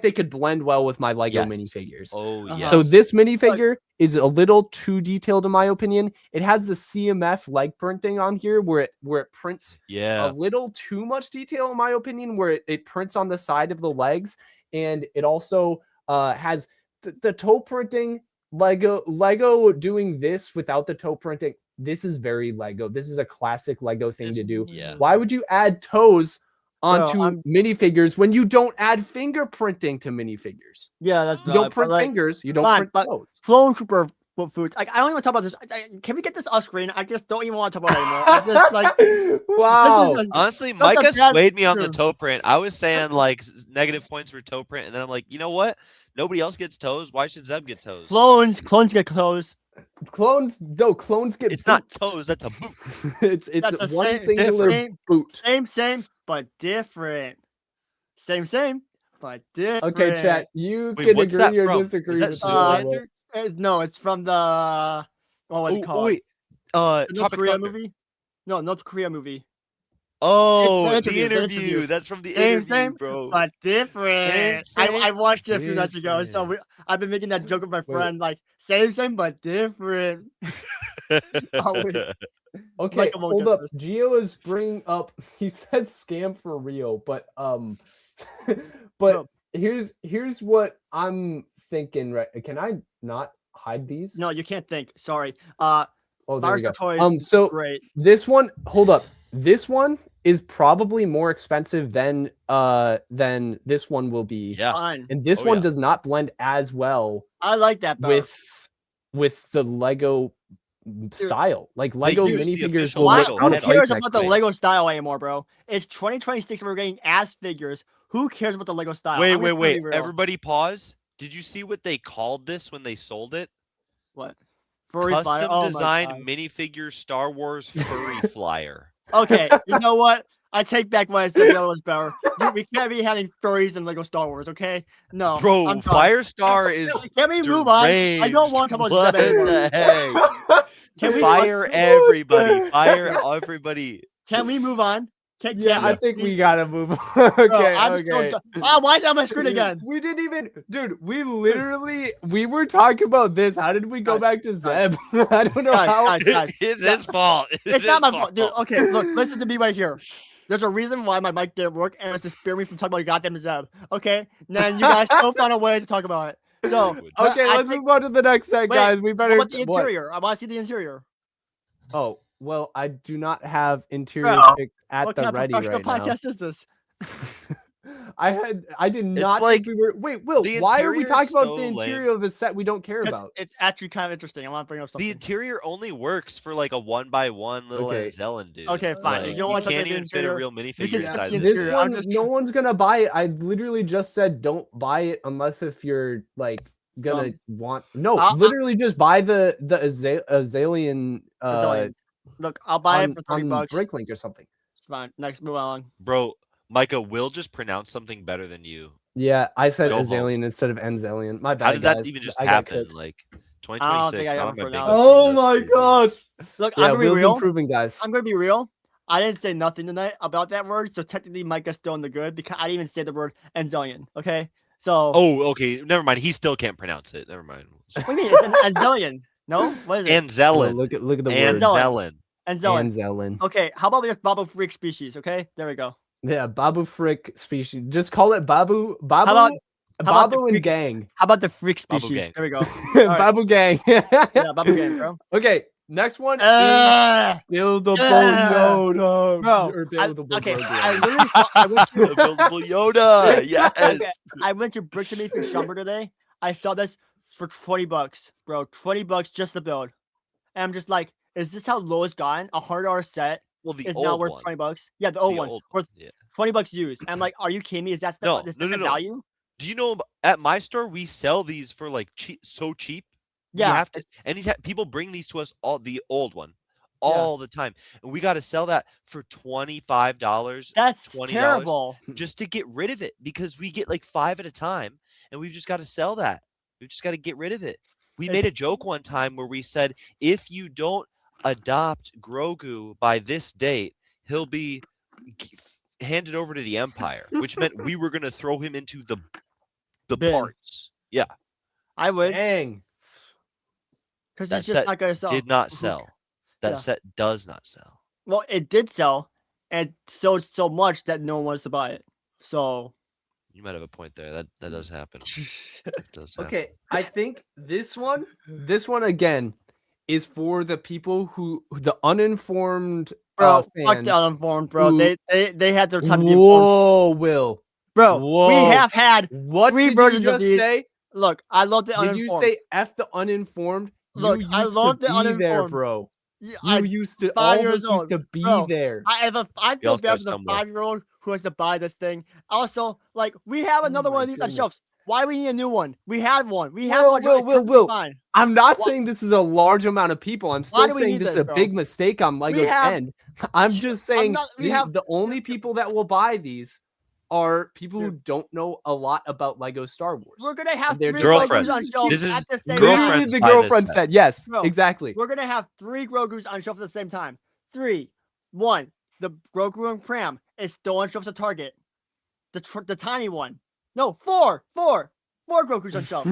they could blend well with my Lego Yes. minifigures. Oh Uh-huh. yes. So this minifigure is a little too detailed in my opinion. It has the CMF leg printing on here where it prints yeah. a little too much detail in my opinion, where it prints on the side of the legs, and it also has the toe printing. Lego doing this without the toe printing. This is very Lego. This is a classic Lego thing to do. Yeah. Why would you add toes onto I'm- minifigures when you don't add fingerprinting to minifigures? Yeah, that's You don't valid, but, print like, fingers. You don't fine, print but- toes. Clone Trooper foods. Like, I don't even talk about this. Can we get this off screen? I just don't even want to talk about it anymore. I just like Wow. this is Honestly, That's a Micah bad swayed me on the picture. toe print. I was saying like negative points for toe print, and then I'm like, you know what? Nobody else gets toes. Why should Zeb get toes? clones get clothes. Clones get It's not boot. toes. That's a boot. it's That's the one same- singular different. boot. Same, but different. Same, but different. Okay, chat. You Wait, can what's that agree or from? disagree Is that with me. by the way. Zoolander? No, it's from the what was it Oh, called? wait. The North Tropic Korea Thunder. movie? No, North Korea movie. Oh, It's the the interview, interview. That's from the Same, interview, same, bro. But different. Same, I watched it a few nights ago, so different. I've been making that joke with my Wait. friend, like same, but different. Always. Okay, Michael won't hold get up. this. Gio is bringing up. He said scam for Rio, but but No. here's what I'm thinking. Right? Can I not hide these? No, you can't think. Sorry. Oh, there Fire we go. Star Toys. So Great. this one, hold up. This one is probably more expensive than this one will be. Yeah. Fun. And this Oh, one yeah. does not blend as well I like that better. with the Lego style. Like Lego used the minifigures official will Why, Lego look who out head of on cares place about the next Lego style anymore, bro? It's 2026 and we're getting ass figures. Who cares about the Lego style? Wait, I'm just gonna be wait. real. Everybody pause. Did you see what they called this when they sold it? What? Furry fire. Custom Oh my designed God. minifigure Star Wars furry flyer. Okay, you know what? I take back what I said. The other was better. We can't be having furries in Lego Star Wars, okay? No, Bro, I'm done. Firestar is Can we move on? I don't want to talk what about Zeb anymore. the heck? Can we Fire everybody. Fire everybody. Can we move on? Yeah, I think we please? gotta move on. Bro, okay, I'm so okay. done. Ah, why is that on my screen again? We didn't even, dude. We literally we were talking about this. How did we go Guys, back to Zeb? I don't know Guys, how. guys, It's his fault. It's not my fault, dude. Okay, look, listen to me right here. There's a reason why my mic didn't work, and it's to spare me from talking about goddamn Zeb. Okay, and then you guys still found a way to talk about it. So, Okay, I let's think- move on to the next set, Wait, guys. We what better. about the what? interior? I want to see the interior. Oh well, I do not have interior Bro, pics at What the kind of ready professional right now. podcast is this? I did not like- think we were. Wait, Will, the why are we interior talking is about so the lame. interior of the set we don't care 'Cause about? it's actually kind of interesting. I want to bring up something. The interior only works for like a 1x1 little Okay. Anzelin dude. Okay, fine. Like, You don't wanna talk can't about the even fit a interior? real can minifigure skip inside the this. This interior. I'm one, just- no one's gonna buy it. I literally just said don't buy it unless if you're like gonna want. No, I'll- literally just buy the Azalea Azalea. Look, I'll buy on, it for $30 on bucks. Bricklink or something. It's fine. Next, move on. Bro, Micah will just pronounce something better than you. Yeah, I said Go home. Azalea instead of Enzalian. My bad. How does that guys. even just I got happen? cooked. Like I don't 2026. think I not ever on my pronounced bingo it. card, Oh that's my crazy. gosh! Look, Yeah, I'm gonna be Will's real. improving, guys. I'm gonna be real. I didn't say nothing tonight about that word, so technically Micah's still in the good because I didn't even say the word Enzillion. Okay, so Oh, okay. Never mind. He still can't pronounce it. Never mind. what do you mean? It's an Enzillion. No, what is it? Oh, Anzelin. look at the word. Anzelin. Enzillion. Anzelin. Okay, how about we just Babu Freak species? Okay, there we go. Yeah, Babu Frick species. Just call it Babu. Babu. about- about the Babu and freak- Gang. How about the freak Babu species? gang. There we go. right. Babu Gang. Yeah, Babu Gang, bro. Okay, next one is Uh, Buildable Yoda. bro, Or Buildable okay, Grogu. I literally saw, I went A to buildable Yoda. Yes. okay, I went to Bricks and Beef in Shumber today. I saw this for $20, bro. $20 just to build. And I'm just like, is this how low it's gotten? $100 set Well, the is now old worth one. $20. Yeah, the old The one old worth Yeah. $20 used. And I'm like, are you kidding me? Is that No, the no, value? Do you know at my store we sell these for like so cheap? Yeah, You have to, and people bring these to us the old one all the time, and we got to sell that for $25. that's $20 terrible. just to get rid of it because we get like 5 at a time, and we've just got to sell that. We've just got to get rid of it. We It's- made a joke one time where we said if you don't adopt Grogu by this date, he'll be handed over to the Empire, which meant we were going to throw him into the Bin. parts. Yeah, I would, Dang. because that it's just set not gonna sell. did not Who- sell. That Yeah. set does not sell. Well, it did sell, and sold so much that no one wants to buy it. So You might have a point there. That does happen. It does happen. Okay, I think this one again is for the people the uninformed bro, fuck fans. the uninformed, bro. who- They had their time to be informed. Whoa, Will. Bro, we Whoa. have had What Three did versions you of just these. say? look. I love the Did uninformed. you say F the uninformed? Look, you I used love to the be there, uninformed. bro. Yeah, You used to 5 all years of us used old, to be bro. there. I feel also bad have for the some more. 5-year-old who has to buy this thing. Also, like we have another Oh one my of these on goodness. shelves. Why we need a new one? We had one. We have Will, one. Joey, Will, it's perfectly Will. fine. I'm not Wha- saying this is a large amount of people. I'm Why still do we saying need this is this, a bro? big mistake on Lego's have- end. I'm just saying we have- the only people that will buy these are people who don't know a lot about Lego Star Wars. We're gonna have they're 3 just like, Grogus Girlfriends. on shelves This is at the same Literally time. girlfriends the buy this girlfriend set. said yes, Bro, exactly. We're gonna have 3 Grogus on shelf at the same time. 3, 1. The Grogu and Pram is still on shelves at Target. The tiny one. No, 4 Grogus on shelf.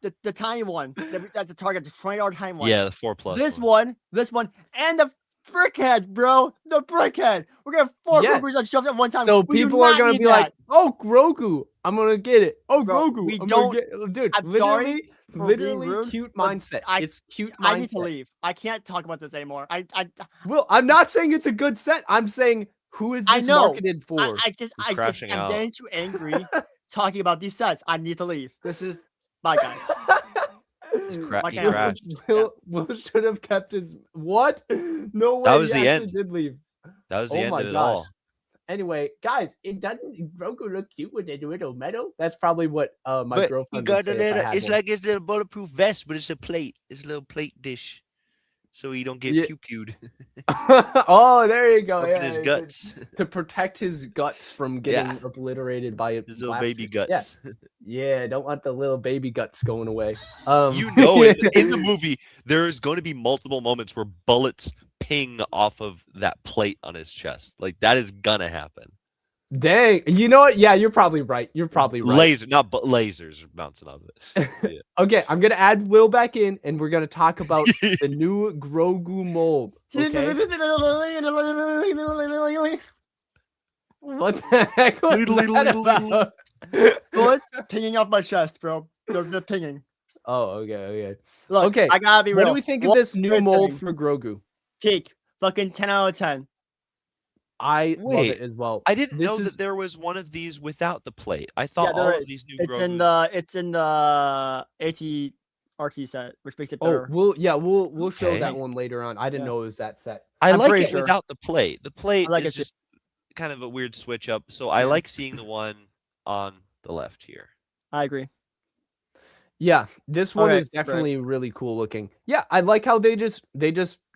the tiny one. That's a Target. The $20 tiny one. Yeah, the 4+. This one, and the brickhead, bro. The brickhead. We're gonna have 4 Yes. Grogus on shelves at one time. So We do people are not gonna need be like, that "Oh, Grogu, I'm gonna get it. Oh, Bro, Grogu, we I'm don't- gonna get." Dude, I'm sorry literally, for being literally rude, cute but mindset. I- It's cute mindset. I need to leave. I can't talk about this anymore. Will, I'm not saying it's a good set. I'm saying who is I this know. marketed for? crashing I'm out. getting too angry talking about these sets. I need to leave. This is bye, guys. He Like I- crashed. Will should have kept his what? No way. That was he the actually end. Did leave. That was the Oh end my of it gosh. all. Anyway, guys, it doesn't Grogu look cute with the little metal. That's probably what my But you girlfriend got would say if I had it's one. like it's a bulletproof vest, but it's a plate. It's a little plate dish, so you don't get Yeah. pew-pewed Oh, there you go. up Yeah, in his to- guts. to protect his guts from getting obliterated by His little baby blasters. guts. Yeah, don't want the little baby guts going away. You know it. In the movie, there is going to be multiple moments where bullets ping off of that plate on his chest. Like that is gonna happen. Dang, you know what? Yeah, you're probably right. You're probably right. Laser, not but lasers are bouncing off it. Okay, I'm gonna add Will back in, and we're gonna talk about the new Grogu mold. Okay, what the heck was Little, that little, little. about? Bullets pinging off my chest, bro. They're pinging. Oh, okay. Look, Okay, I gotta be What real. do we think of One this new good mold thing. for Grogu? Cake, fucking 10 out of 10. I love Wait, it as well. I didn't This know is- that there was one of these without the plate. I thought there all is. of these new It's Grogu's. in the AT-RT set, which makes it Oh, better. we'll show that Okay. one later on. I didn't Yeah. know it was that set. I I'm like pretty it sure. without the plate. The plate like is it too. just kind of a weird switch up. So I Yeah. like seeing the one on the left here. I agree. Yeah, this one Okay, is definitely really cool looking. Yeah, I like how they just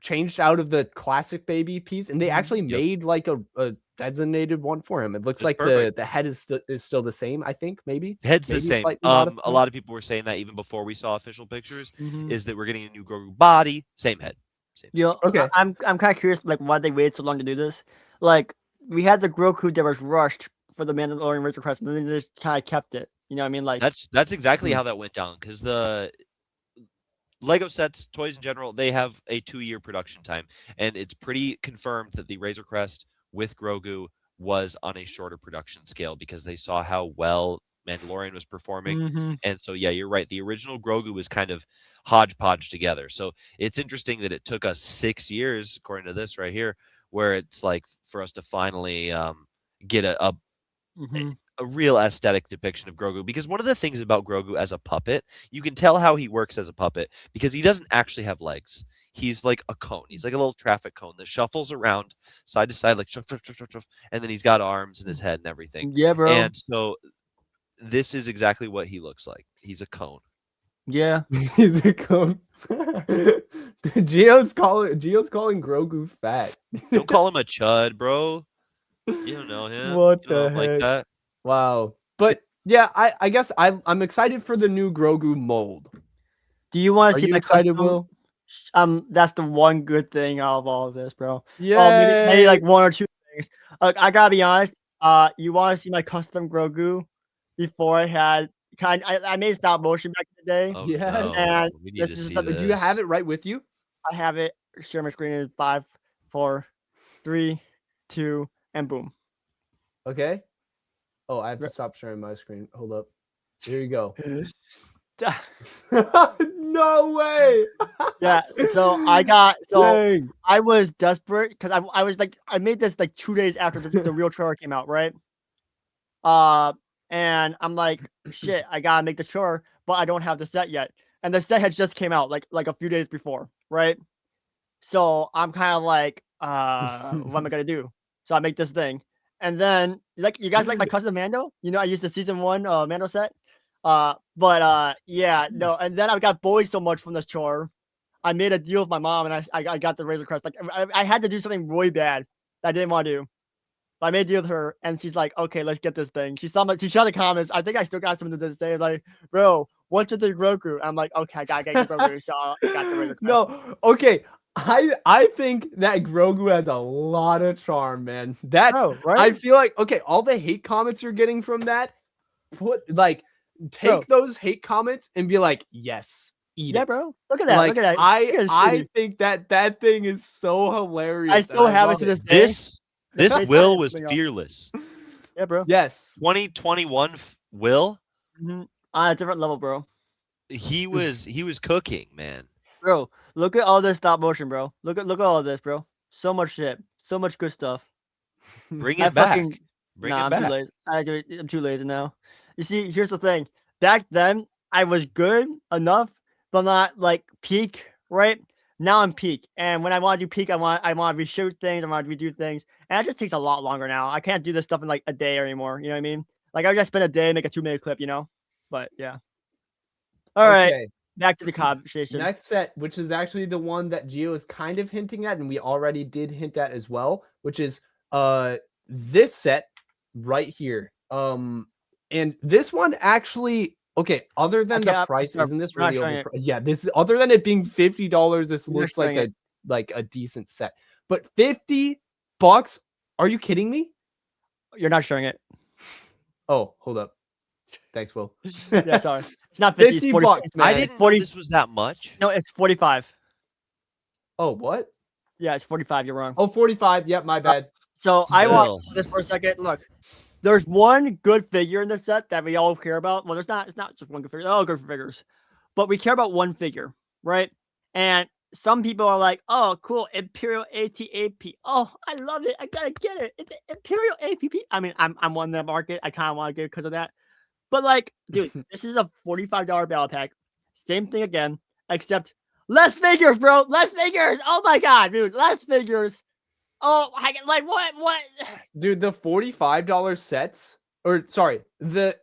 changed out of the classic baby piece, and they actually Yep. made like a designated one for him. It looks It's like perfect. the head is still the same. I think maybe. Head's the Maybe same. slightly A modified. lot of people were saying that even before we saw official pictures, Mhm. is that we're getting a new Grogu body, same head. Same. You know, Okay. I'm kind of curious, like, why they waited so long to do this. Like, we had the Grogu that was rushed for the Mandalorian Razor Crest, and then they just kind of kept it. You know what I mean? Like, That's exactly Hmm. how that went down because the Lego sets, toys in general, they have a 2-year production time, and it's pretty confirmed that the Razor Crest with Grogu was on a shorter production scale because they saw how well Mandalorian was performing. Mm-hmm. And so, yeah, you're right. The original Grogu was kind of hodgepodge together. So it's interesting that it took us 6 years, according to this right here, where it's like for us to finally get Mm-hmm. a real aesthetic depiction of Grogu. Because one of the things about Grogu as a puppet, you can tell how he works as a puppet because he doesn't actually have legs. He's like a cone. He's like a little traffic cone that shuffles around side to side, like shuff, shuff, shuff, shuff, shuff, and then he's got arms in his head and everything. Yeah, bro. And so this is exactly what he looks like. He's a cone. Yeah. He's a cone. Gio's calling Grogu fat. Don't call him a chud, bro. You don't know him. What You don't the like heck? that. Wow. But yeah, I guess I'm excited for the new Grogu mold. Do you want Are to see you my excited, custom? Will? That's the one good thing out of all of this, bro. Yeah. Oh, maybe like one or two things. I gotta be honest. You want to see my custom Grogu? Before I had I made stop motion back in the day. Oh, Yes. no. And We need this to is see the- this. Do you have it right with you? I have it. Share my screen in 5, 4, 3, 2, and boom. Okay. Oh, I have to Re- stop sharing my screen. Hold up. Here you go. Yeah. No way. So Dang. I was desperate because I was like I made this like 2 days after the real trailer came out, right? And I'm like, shit, I gotta make the trailer, but I don't have the set yet. And the set had just came out like a few days before, right? So I'm kind of like, what am I gonna do? So I make this thing, and then like you guys like my cousin Mando? You know, I used the season 1 Mando set. Yeah, no, and then I got bullied so much from this chore. I made a deal with my mom, and I got the Razor Crest. Like I had to do something really bad that I didn't want to do. But I made a deal with her, and she's like, "Okay, let's get this thing." She saw the comments. I think I still got something to say, like, "Bro, what's with the Grogu?" I'm like, "Okay, I gotta get Grogu." So I got the Razor Crest. No, okay. I think that Grogu has a lot of charm, man. That's Bro, right? I feel like okay, all the hate comments you're getting from that, take those hate comments and be like, yes, eat Yeah, it. bro. Look at that. Like Look at that. Look at his I titty. think that thing is so hilarious. I and still have it love to this day. This That's Will nice. was Bring up. fearless. Yeah, bro. Yes. 2021 Will, On a different level, bro. he was cooking, man. Bro, look at all this stop motion, bro. Look at all of this, bro. So much shit. So much good stuff. Bring I it back. fucking- Bring nah, it I'm back. too lazy. I'm too lazy now. You see, here's the thing. Back then, I was good enough, but not like peak, right? Now I'm peak, and when I want to do peak, I want to reshoot things, I want to redo things, and it just takes a lot longer now. I can't do this stuff in like a day anymore. You know what I mean? Like I just spend a day make a 2-minute clip, you know. But yeah. All right, Okay. back to the conversation. Next set, which is actually the one that Gio is kind of hinting at, and we already did hint at as well, which is this set right here. And this one actually, okay, other than Okay, the I'm price, sorry, isn't this we're not really showing it. overpriced? Yeah, this other than it being $50, this We're looks like showing a decent set. But $50? Are you kidding me? You're not showing it. Oh, hold up. Thanks, Will. Yeah, sorry. It's not 50. It's 50 40. bucks, man. I didn't know 40 this was that much. No, it's 45. Oh, what? Yeah, it's 45. You're wrong. Oh, 45. Yep, my bad. So I want Still. this for a second. Look, there's one good figure in this set that we all care about. Well, there's not. It's not just one good figure. They're all good figures, but we care about one figure, right? And some people are like, "Oh, cool, Imperial AT-AP. Oh, I love it. I gotta get it. It's an Imperial APP." I mean, I'm on that market. I kind of want to get it because of that. But like, dude, this is a $45 battle pack. Same thing again, except less figures, bro. Less figures. Oh my god, dude, less figures. Oh, like what? What? Dude, the $45 sets, or sorry, $50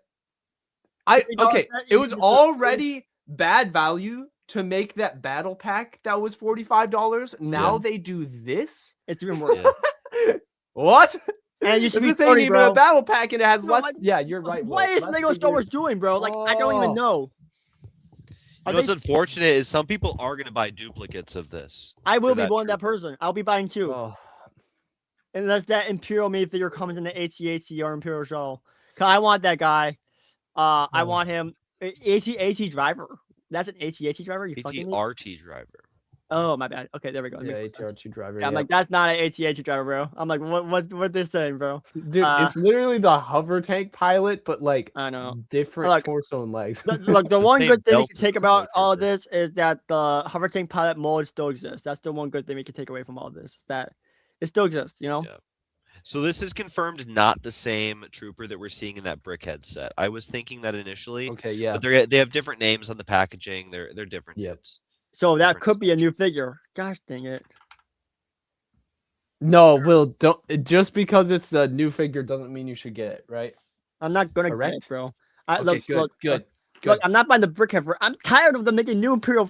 okay, set, it you was just- already bad value to make that battle pack that was $45. Now they do this? It's even worse. Yeah. What? And it used to be This ain't 30, even bro. a battle pack and it has Bro, less. like, Yeah, you're right. What Will. is Less Lego Star Wars figures. doing, bro? Like, I don't Oh. even know. You know what's unfortunate is some people are going to buy duplicates of this. I will for be that one that trooper. person. I'll be buying two. Oh. Unless that Imperial made figure comes in the AT-AT or Imperial Shuttle. Cause I want that guy. I Oh. want him. AT-AT driver. That's an AT-AT driver? You fucking me? AT-RT driver. Oh, my bad. Okay, there we go. That Yeah, makes more sense. ATR2 driver. Yeah, I'm Yeah. like, that's not an ATH driver, bro. I'm like, what this saying, bro? Dude, it's literally the hover tank pilot, but like I know. different Look, torso and legs. Look, the The one same good thing we belt can as take the about all of Snowtrooper. this is that the hover tank pilot mode still exists. That's the one good thing we can take away from all of this. That it still exists, you know? Yeah. So this is confirmed not the same trooper that we're seeing in that Brickhead set. I was thinking that initially, Okay, yeah. but they have different names on the packaging. They're different Yep. dudes. So that Different could be a design. new figure. Gosh dang it. No, Will, don't just because it's a new figure doesn't mean you should get it, right? I'm not gonna get Correct? it, bro. Okay, Look, good, look, good, look, good. I'm not buying the Brickhead. I'm tired of them making new Imperial.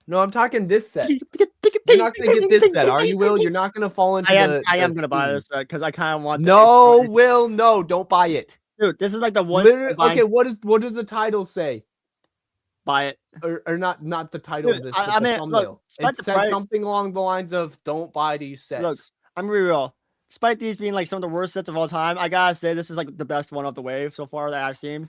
No, I'm talking this set. You're not gonna get this set, are you, Will? You're not gonna fall into I am the gonna buy scheme. this because I kind of want. No, Will, no, don't buy it. Dude, this is like the one. Literally, buying- okay, what does the title say? Buy it. Or not the title of Dude, this, I- but I the mean, look, thumbnail. despite It the says price- something along the lines of "Don't buy these sets." Look, I'm gonna be real. Despite these being like some of the worst sets of all time, I gotta say this is like the best one of the wave so far that I've seen.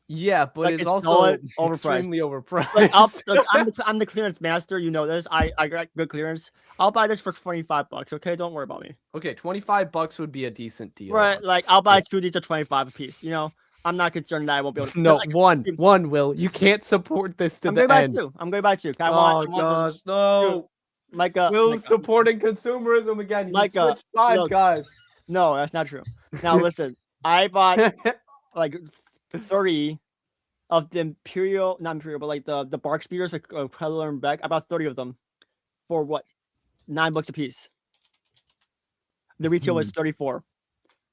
yeah, but like, it's it's also solid, overpriced. extremely overpriced. Look, I'm the clearance master. You know this. I got good clearance. I'll buy this for $25. Okay, don't worry about me. Okay, $25 would be a decent deal. Right, on like this. I'll buy Yeah. 2 of these at 25 a piece. You know, I'm not concerned that I won't be able to. No, like, one, Will. You can't support this to I'm the going to buy end. 2. I'm going to buy 2. I Oh want gosh, no. Micah, Will's supporting consumerism again. He Micah, switched sides, look. guys. No, that's not true. Now listen, I bought like 30 of the not Imperial, but like the bark speeders, like Predator and Beck. I bought 30 of them for what, $9 a piece. The retail was 34.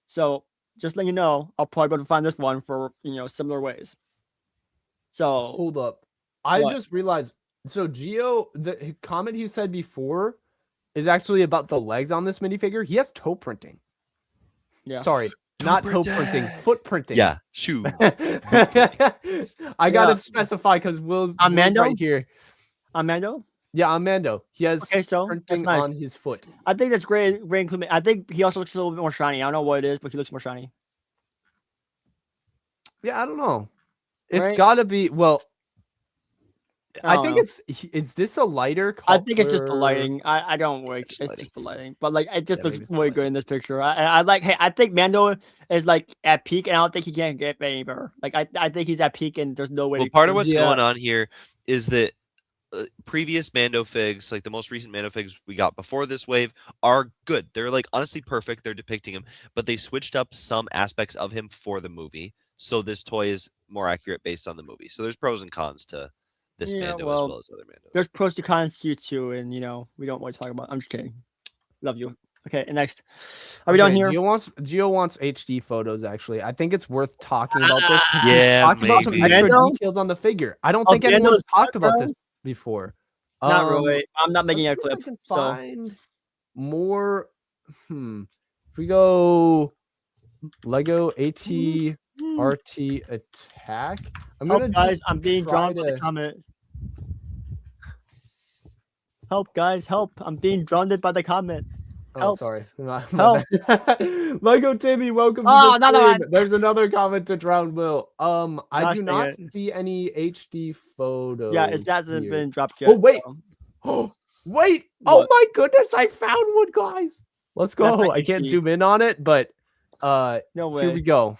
So just letting you know, I'll probably be able to find this one for similar ways. So Hold up. I What? just realized. So Geo, the comment he said before is actually about the legs on this minifigure. He has toe printing. yeah, Sorry, not toe printing, foot printing. Yeah, shoe. I gotta Yeah. specify because Will's Mando? right here. Mando. Yeah, on Mando. He has Okay, so that's printing nice. on his foot. I think that's great. Great inclusion. I think he also looks a little bit more shiny. I don't know what it is, but he looks more shiny. Yeah, I don't know. It's Right? gotta be. Well, I don't think know. is this a lighter? I think it's just the color? lighting. I don't work. Just It's lighting. just the lighting. But like it just Yeah, looks maybe it's the way lighting. good in this picture. I like. Hey, I think Mando is like at peak, and I don't think he can get any better. Like I think he's at peak, and there's no way. Well, to part of what's Yeah. going on here is that previous Mando figs, like the most recent Mando figs we got before this wave, are good. They're like honestly perfect. They're depicting him, but they switched up some aspects of him for the movie, so this toy is more accurate based on the movie. So there's pros and cons to this Yeah, Mando as well, well as other Mandos. There's pros to cons to you too, and we don't want to talk about. I'm just kidding. Love you. Okay, and next, are we done Okay, here? Geo wants HD photos. Actually, I think it's worth talking about this because Yeah, he's talking about some maybe. extra Mando? details on the figure. I don't Oh, think anyone's Mando's talked about background? this before. Not really. I'm not making a Let's see if clip. I can So find more. If we go Lego AT RT attack, I'm gonna help, guys. just I'm being try drawn by the to- comment. Help, guys. Help. I'm being drawn by the comment. Oh, Help. sorry. My Help. bad. Lego Timmy, welcome to Oh, the another stream. one. There's another comment to drown Will. I Gosh do dang not it. see any HD photos. Yeah, it hasn't here. been dropped yet. Oh, wait. so- Oh, wait. Oh What? my goodness, I found one, guys. Let's That's go. not I can't HD. zoom in on it, but No here way. we go.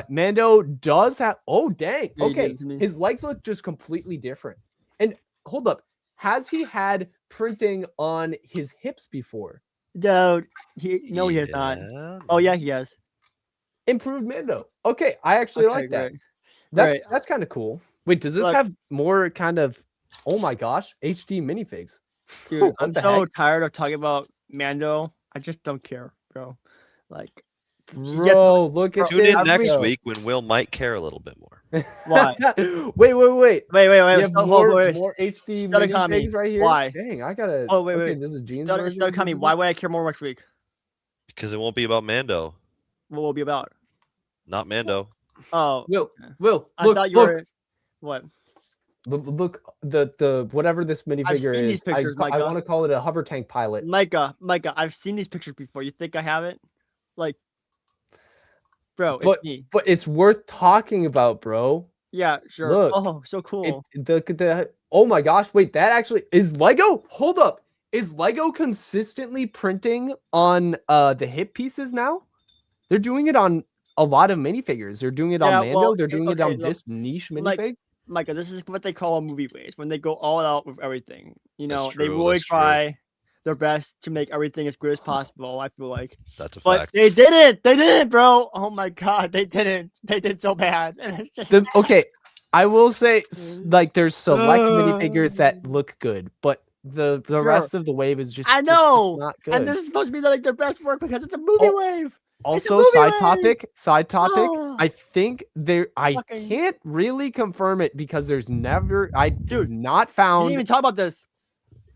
Mando does have oh dang. Yeah, he Okay. did to me. His legs look just completely different. And hold up. Has he had printing on his hips before? No, he has not. Yeah, Oh yeah, he has. Improved Mando. Okay, I actually Okay, like that. great. That's Great. that's kind of cool. Wait, does this Look. have more kind of oh my gosh, HD minifigs? Dude, What I'm the so heck? tired of talking about Mando. I just don't care, bro. Like, Bro, look at Tune this. in next bro. week when Will might care a little bit more. why? wait. Wait. We have Still, more HD Still economy. minifigs right here. Why? Dang, I gotta. Oh, wait, okay, wait. this is Gene's Still version. coming. Why would I care more next week? Because it won't be about Mando, What will it be about? not Mando. Oh, Will, I look, thought you look, were. What? look, the whatever this minifigure seen these is. pictures, I Micah. want to call it a hover tank pilot. Micah, I've seen these pictures before. You think I haven't? Like, bro, But- it's me. But it's worth talking about, bro. Yeah, sure. look, Oh, so cool. Oh my gosh, wait, that actually is Lego? Hold up. Is Lego consistently printing on the hip pieces now? They're doing it on a lot of minifigures. They're doing it on Yeah, Mando. well, They're doing it okay, on look, this niche like, minifig. Micah, this is what they call a movie waves when they go all out with everything. You That's know, they true, really that's true. try their best to make everything as good as possible. I feel like, That's a but fact. they didn't. They didn't, bro. Oh my god, they didn't. They did so bad, and it's just Okay, I will say like there's select minifigures that Uh, look good, but the Sure. rest of the wave is just I just know, not good. and this is supposed to be like their best work because it's a movie Oh, wave. It's a Also, movie side wave. topic. Oh, I think I fucking- can't really confirm it because there's never I have Dude, not We didn't found. even talk about this.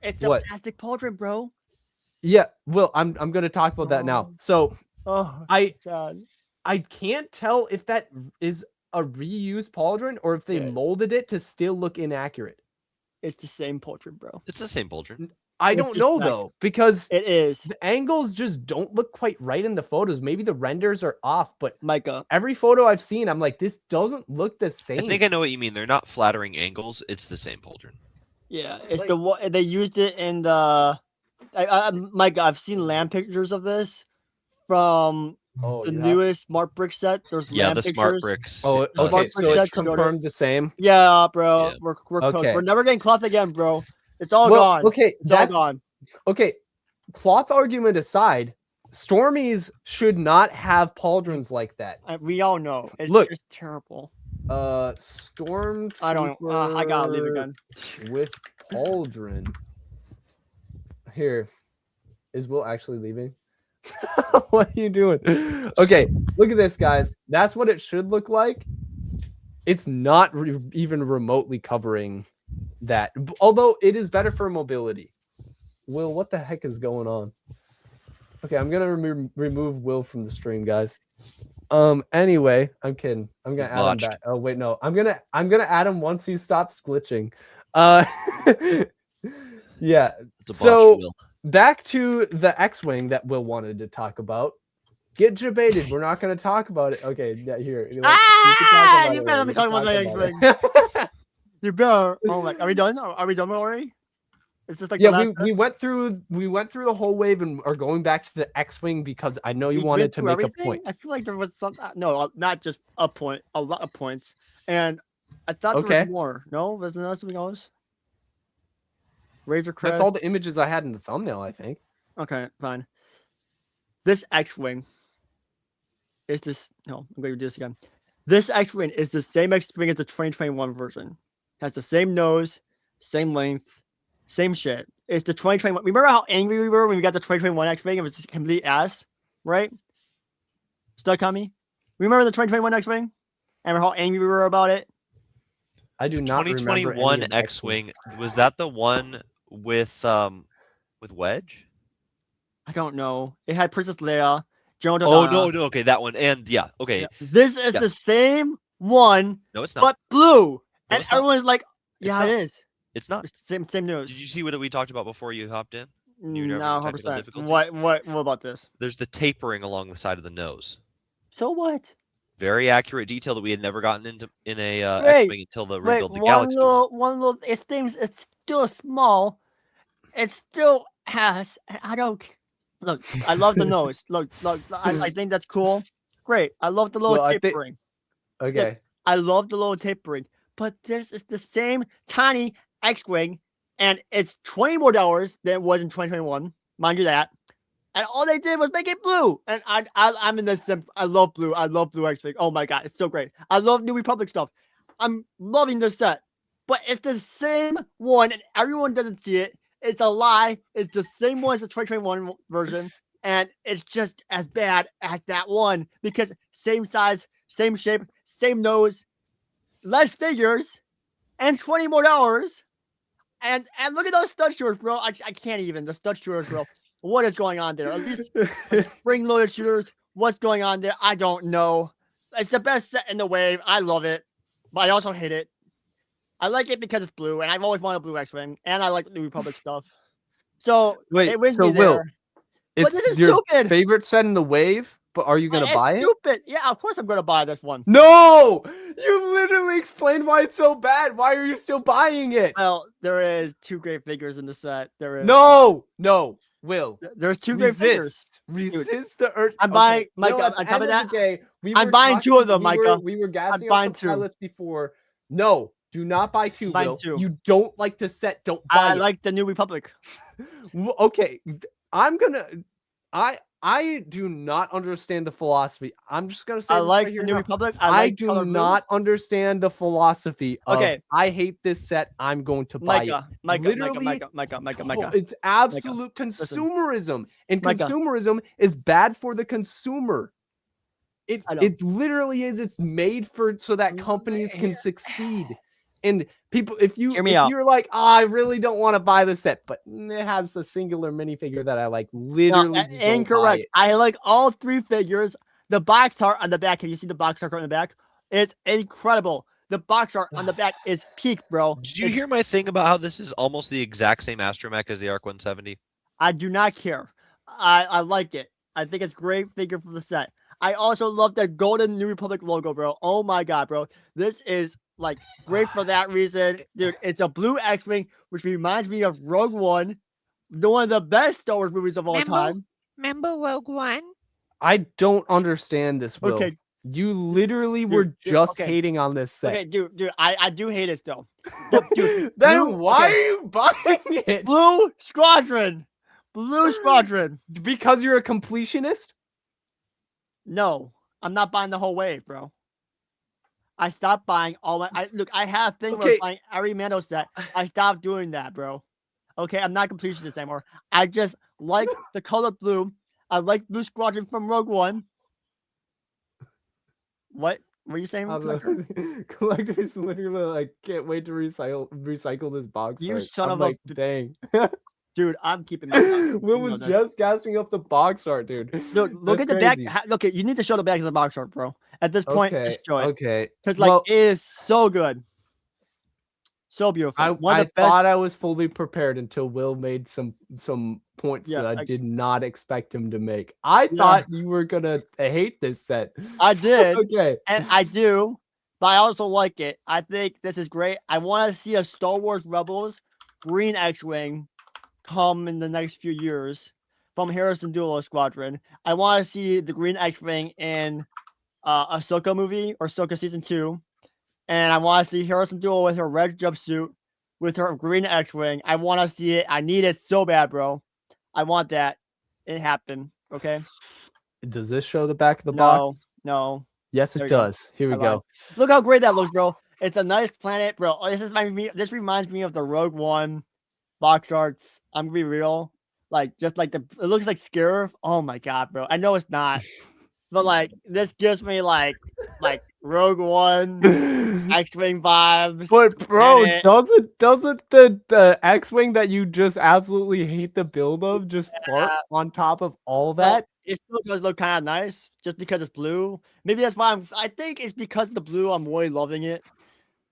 It's a What? plastic pauldron, bro. Yeah, well, I'm gonna talk about that now. So Oh, I sad. I can't tell if that is a reused pauldron or if they Yes. molded it to still look inaccurate. It's the same pauldron, bro. It's the same Pauldron. I It's don't just know like- though because It is, the angles just don't look quite right in the photos. Maybe the renders are off, but Micah. every photo I've seen, I'm like, this doesn't look the same. I think I know what you mean. They're not flattering angles. It's the same Pauldron. Yeah, it's Like- the one they used it in the. Micah, I've seen land pictures of this from Oh, the you have- newest smart brick set. There's Yeah, land the pictures. smart bricks. Oh, uh, Smart okay. brick So set it's showed it. confirmed the same. Yeah, bro. Yeah. We're cooked. Okay. We're never getting cloth again, bro. It's all Well, gone. okay, It's all that's gone. okay. Cloth argument aside, Stormies should not have pauldrons like that. We all know. It's Look. just terrible. Storm. I don't know. I gotta leave again. With pauldron. Here, is Will actually leaving? What are you doing? Okay, look at this, guys. That's what it should look like. It's not even remotely covering that, although it is better for mobility. Will, what the heck is going on? Okay, I'm gonna remove Will from the stream, guys. Anyway, I'm kidding. I'm gonna He's add him botched. back. Oh wait, no, I'm gonna add him once he stops glitching. Yeah. It's a botched So wheel. back to the X-wing that Will wanted to talk about. Get debated. We're not going to talk about it. Okay, yeah, here. You can talk Ah, about you it better later. be You talking can about the talk about it. You better. Oh my. Are we done? Are we done already? Is this like the Yeah, last we went through the whole wave and are going back to the X-wing because I know you We wanted went to through make a everything? point. I feel like there was some. No, not just a point. A lot of points. And I thought there Okay. was more. No, there's not something else. Razor Crest. That's all the images I had in the thumbnail, I think. Okay, fine. This X-wing is this. No, I'm going to do this again. This X-wing is the same X-wing as the 2021 version. Has the same nose, same length, same shit. It's the 2021. Remember how angry we were when we got the 2021 X-wing? It was just complete ass, right? Stuck on me. Remember the 2021 X-wing? Remember how angry we were about it? I do not remember any 2021 of the X-wing, was that the one with Wedge? I don't know. It had Princess Leia, General Oh Dodonna. no, okay, that one. And yeah, okay. Yeah. This is the Yes. same one, No, it's not. but blue. No, And it's not. everyone's like, It's yeah, not. it is. It's not. It's the same news. Did you see what we talked about before you hopped in? you were No, having technical 100%. difficulties? What about this? There's the tapering along the side of the nose. So what? Very accurate detail that we had never gotten into in a Wait, X-wing until the Wait, rebuild the Galaxy. one little. It seems it's still small. It still has. I don't. Look, I love the nose. Look. I think that's cool. Great. I love the little Well, I think- tapering. Okay. I love the little tapering. But this is the same tiny X-wing, and it's $20 more than it was in 2021. Mind you that. And all they did was make it blue. And I'm in this. I love blue. I love blue X-wing. Oh my god, it's so great. I love New Republic stuff. I'm loving this set. But it's the same one, and everyone doesn't see it. It's a lie. It's the same one as the 2021 version, and it's just as bad as that one because same size, same shape, same nose, less figures, and $20 more. And look at those stud shooters, bro. I can't even. The stud shooters, bro. What is going on there? At least spring-loaded shooters. What's going on there? I don't know. It's the best set in the wave. I love it, but I also hate it. I like it because it's blue, and I've always wanted a blue X-wing, and I like New Republic stuff. So Wait, it wins so me Will, there. But it's this is your stupid. favorite set in the wave, But are you gonna It's buy it? stupid. Yeah, of course I'm gonna buy this one. No! You literally explained why it's so bad. Why are you still buying it? Well, there is 2 great figures in the set. There is No, Will. There's 2 great figures. Resist the urge. I'm buying, Will, Micah. at On the top end of of the that, day, we I'm were buying 2 of them, Micah. We were gassing buying up the 2. pilots before. No, do not buy 2, Buying Will. 2. You don't like the set. Don't buy I it. like the New Republic. Okay, I do not understand the philosophy. I'm just gonna say I this like right here the New now. Republic. I like do color blue. not understand the philosophy of Okay. I hate this set. I'm going to buy it. Micah. Oh, it's absolute consumerism, and Micah. consumerism is bad for the consumer. I know. It literally is. It's made for so that companies can succeed. And people, if Hear me out. you're like, oh, I really don't want to buy the set, but it has a singular minifigure that I like. Literally, just don't buy incorrect. it. I like all 3 figures. The box art on the back. Have you seen the box art on the back? It's incredible. The box art on the back is peak, bro. Did you hear my thing about how this is almost the exact same astromech as the Arc 170? I do not care. I like it. I think it's great figure for the set. I also love the golden New Republic logo, bro. Oh my god, bro. This is like great for that reason. Dude, it's a blue X-Wing, which reminds me of Rogue One, one of the best Star Wars movies of all time. Remember Rogue One? I don't understand this, Will. Okay. You literally were just okay. hating on this set. Okay, dude, I do hate it still. Dude, Then why are you buying it? Blue Squadron. Blue Squadron. Because you're a completionist? No, I'm not buying the whole wave, bro. I stopped buying all my. I have a thing where I'm buying every Mando set. I stopped doing that, bro. Okay, I'm not completionist anymore. I just like the color blue. I like Blue Squadron from Rogue One. What were you saying, Collector? Collector's literally like, can't wait to recycle this box. You art. son I'm of like, a dang. Dude, I'm keeping my box. Will was just gassing up the box art, dude. Look at the back. Look, you need to show the back of the box art, bro. At this point, just show it. Okay. Because like it is so good. So beautiful. I thought I was fully prepared until Will made some points that I did not expect him to make. I thought you were gonna hate this set. I did. Okay. And I do, but I also like it. I think this is great. I want to see a Star Wars Rebels green X-Wing come in the next few years from Harrison Dulo Squadron. I want to see the green X-Wing in Ahsoka movie or Ahsoka season 2. And I want to see Harrison Dulo with her red jumpsuit with her green X-Wing. I want to see it. I need it so bad, bro. I want that. It happened. Okay. Does this show the back of the box? No. Yes, it does. Here we go. Look how great that looks, bro. It's a nice planet, bro. This reminds me of the Rogue One box arts. I'm gonna be real. Like just like it looks like Scarif. Oh my god, bro. I know it's not. But like this gives me like Rogue One X-Wing vibes. But bro, doesn't the X-Wing that you just absolutely hate the build of just fart on top of all that? It still does look kind of nice just because it's blue. Maybe that's why I think it's because of the blue I'm really loving it.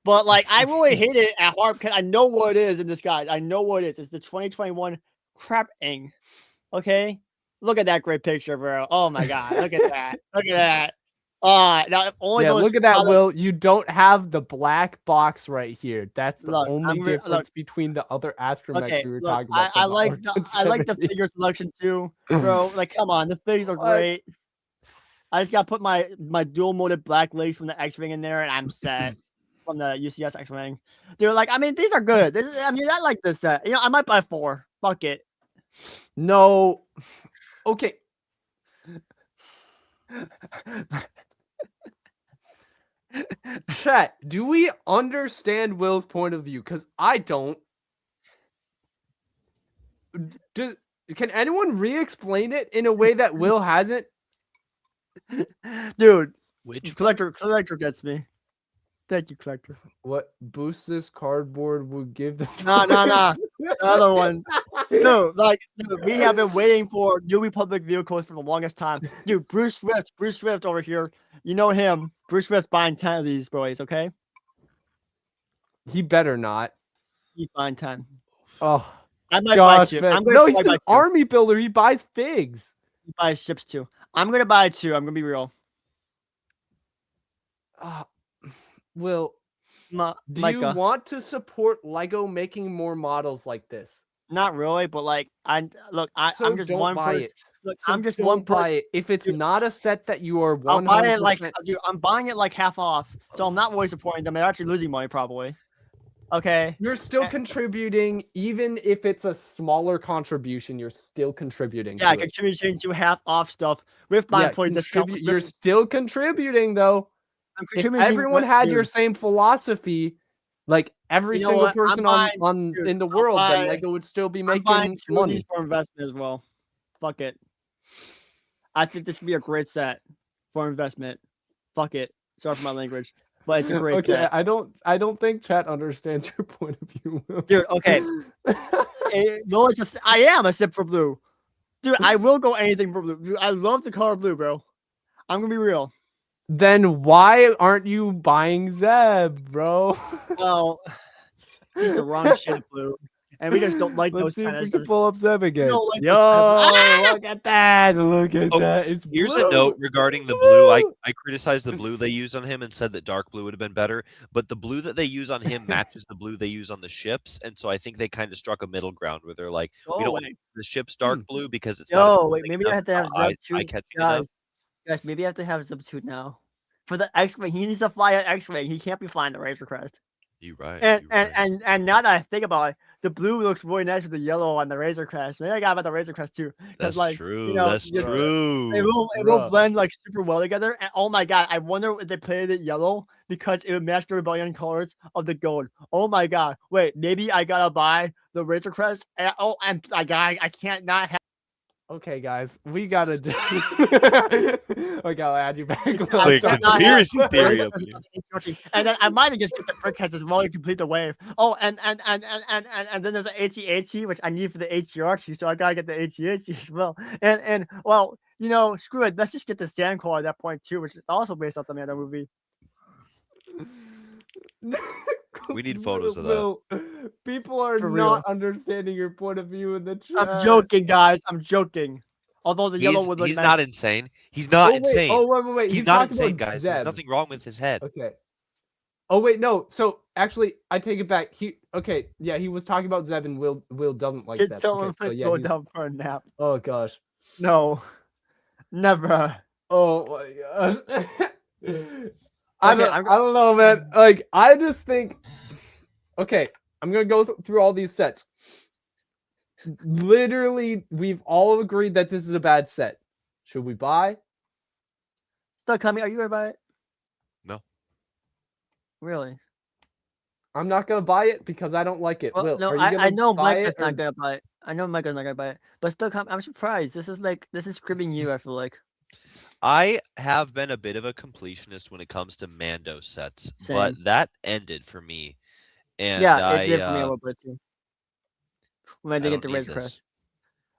But like I really hate it at heart because I know what it is in disguise. I know what it is. It's the 2021 Crap-ing. Okay? Look at that great picture, bro. Oh my god. Look at that. Look at that. Now only look at that, Will. You don't have the black box right here. That's the only difference between the other astromech we were talking about. I like the figure selection too, bro. Like, come on, the figures are great. I just gotta put my dual molded black legs from the X-Wing in there, and I'm set from the UCS X-Wing. They're like, I mean, these are good. I like this set. I might buy 4. Fuck it. No. Okay. Chat, do we understand Will's point of view? Because I don't. Can anyone re-explain it in a way that Will hasn't? Dude, Which collector gets me. Thank you, Collector. What boost this cardboard would give the No. The other one. Dude, we have been waiting for New Republic vehicles for the longest time. Dude, Bruce Swift over here. You know him. Bruce Swift buying 10 of these boys, okay? He better not. He's buying 10. Oh, I might buy 2. No, he's an army builder. He buys figs. He buys ships too. I'm gonna buy it too. I'm gonna be real. Will, do you Micah, want to support Lego making more models like this? not really, but like I'm just don't one buy person. it. Look, So I'm just don't one buy person. it. If it's Dude, not a set that you are I'll buy it 100%. dude, I'm buying it like half off, so I'm not really supporting them. They're actually losing money probably. Okay. You're still Eh, contributing, even if it's a smaller contribution. You're still contributing. Yeah, to it. contributing to half off stuff with my employee discount. You're still contributing though. I'm If contributing. everyone had your same philosophy, like every You know single what? I'm person buying- dude, in the I'll world, then buy- Lego would still be I'm buying making 2 of these money. for investment as well. Fuck it. I think this could be a great set for investment. Fuck it. Sorry for my language, but it's a great Okay, set. I don't think chat understands your point of view. Will. Dude, okay. No, it's just I am a sip for blue. Dude, I will go anything for blue. Dude, I love the color blue, bro. I'm gonna be real. Then why aren't you buying Zeb, bro? Well, he's the wrong shade of blue, and we just don't like Let's those see if kind we of can stuff. pull up Zeb again. don't like Yo, those kind of- look at that! Look at Oh, that! It's Here's blue. a note regarding the blue. I Blue. criticized the blue they used on him and said that dark blue would have been better, but the blue that they use on him matches the blue they use on the ships, and so I think they kind of struck a middle ground where they're like, we Go don't want away. the ship's dark Hmm. blue because it's not Yo, wait, appealing maybe I enough, have to have it's not Zeb too. eye-catching enough. Guys, maybe I have to have Zeb too now. For the X-wing, he needs to fly an X-wing. He can't be flying the Razor Crest. You're right. And you're right. now that I think about it, the blue looks really nice with the yellow on the Razor Crest. Maybe I got about the Razor Crest too. That's like, true. know, That's you- true. It will Bruh. blend like super well together. And oh my god, I wonder if they painted it yellow because it would match the rebellion colors of the gold. Oh my god. Wait, maybe I gotta buy the Razor Crest. And I can't not have. Okay, guys, we gotta do. Okay, I'll add you back. Will. I Wait, said Sorry. not have- conspiracy theory up here. And then I might just get the brickheads as well to complete the wave. Oh, and then there's an AT-AT, which I need for the AT-RT, so I gotta get the AT-AT as well. And well, screw it. Let's just get the Sandcore at that point too, which is also based off the Mando movie. We need photos of that. Will, people are For not understanding your point of view in the chat. I'm joking, guys. I'm joking. Although the yellow would look He's nice. not insane. He's not Oh, insane. wait. He's You not talked insane, about guys. Zeb. There's nothing wrong with his head. Okay. Oh wait, no. So actually, I take it back. He was talking about Zeb, and Will doesn't like Get Zeb. someone Okay, so to yeah, go he's- down for a nap. Oh gosh. No, never. Oh my gosh. I Okay, don't know, man. Like, I just think. Okay, I'm gonna go through all these sets. Literally, we've all agreed that this is a bad set. Should we buy? Still coming. Are you gonna buy it? No. Really? I'm not gonna buy it because I don't like it. Well, Will, no, are you I gonna know buy Micah's it or- not gonna buy it. I know Micah's not gonna buy it, but still, I'm surprised. This is cribbing you. I feel like. I have been a bit of a completionist when it comes to Mando sets, but Same. that ended for me. And Yeah, it did for me a little bit too. When I did don't get the need Razor this. Crest.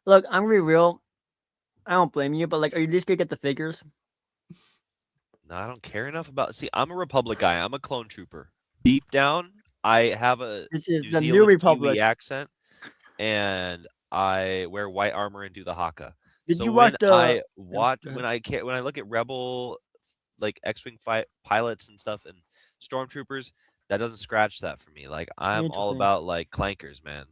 Look, I'm gonna be real. I don't blame you, but like, are you just gonna get the figures? No, I don't care enough about. See, I'm a Republic guy. I'm a clone trooper. Deep down, I have a This is New the New Zealand Republic. Kiwi accent, and I wear white armor and do the haka. Did So you watch when the? I watch go ahead. when I look at Rebel like X-wing pilots and stuff and stormtroopers, that doesn't scratch that for me. Like I'm all Interesting. about like clankers, man.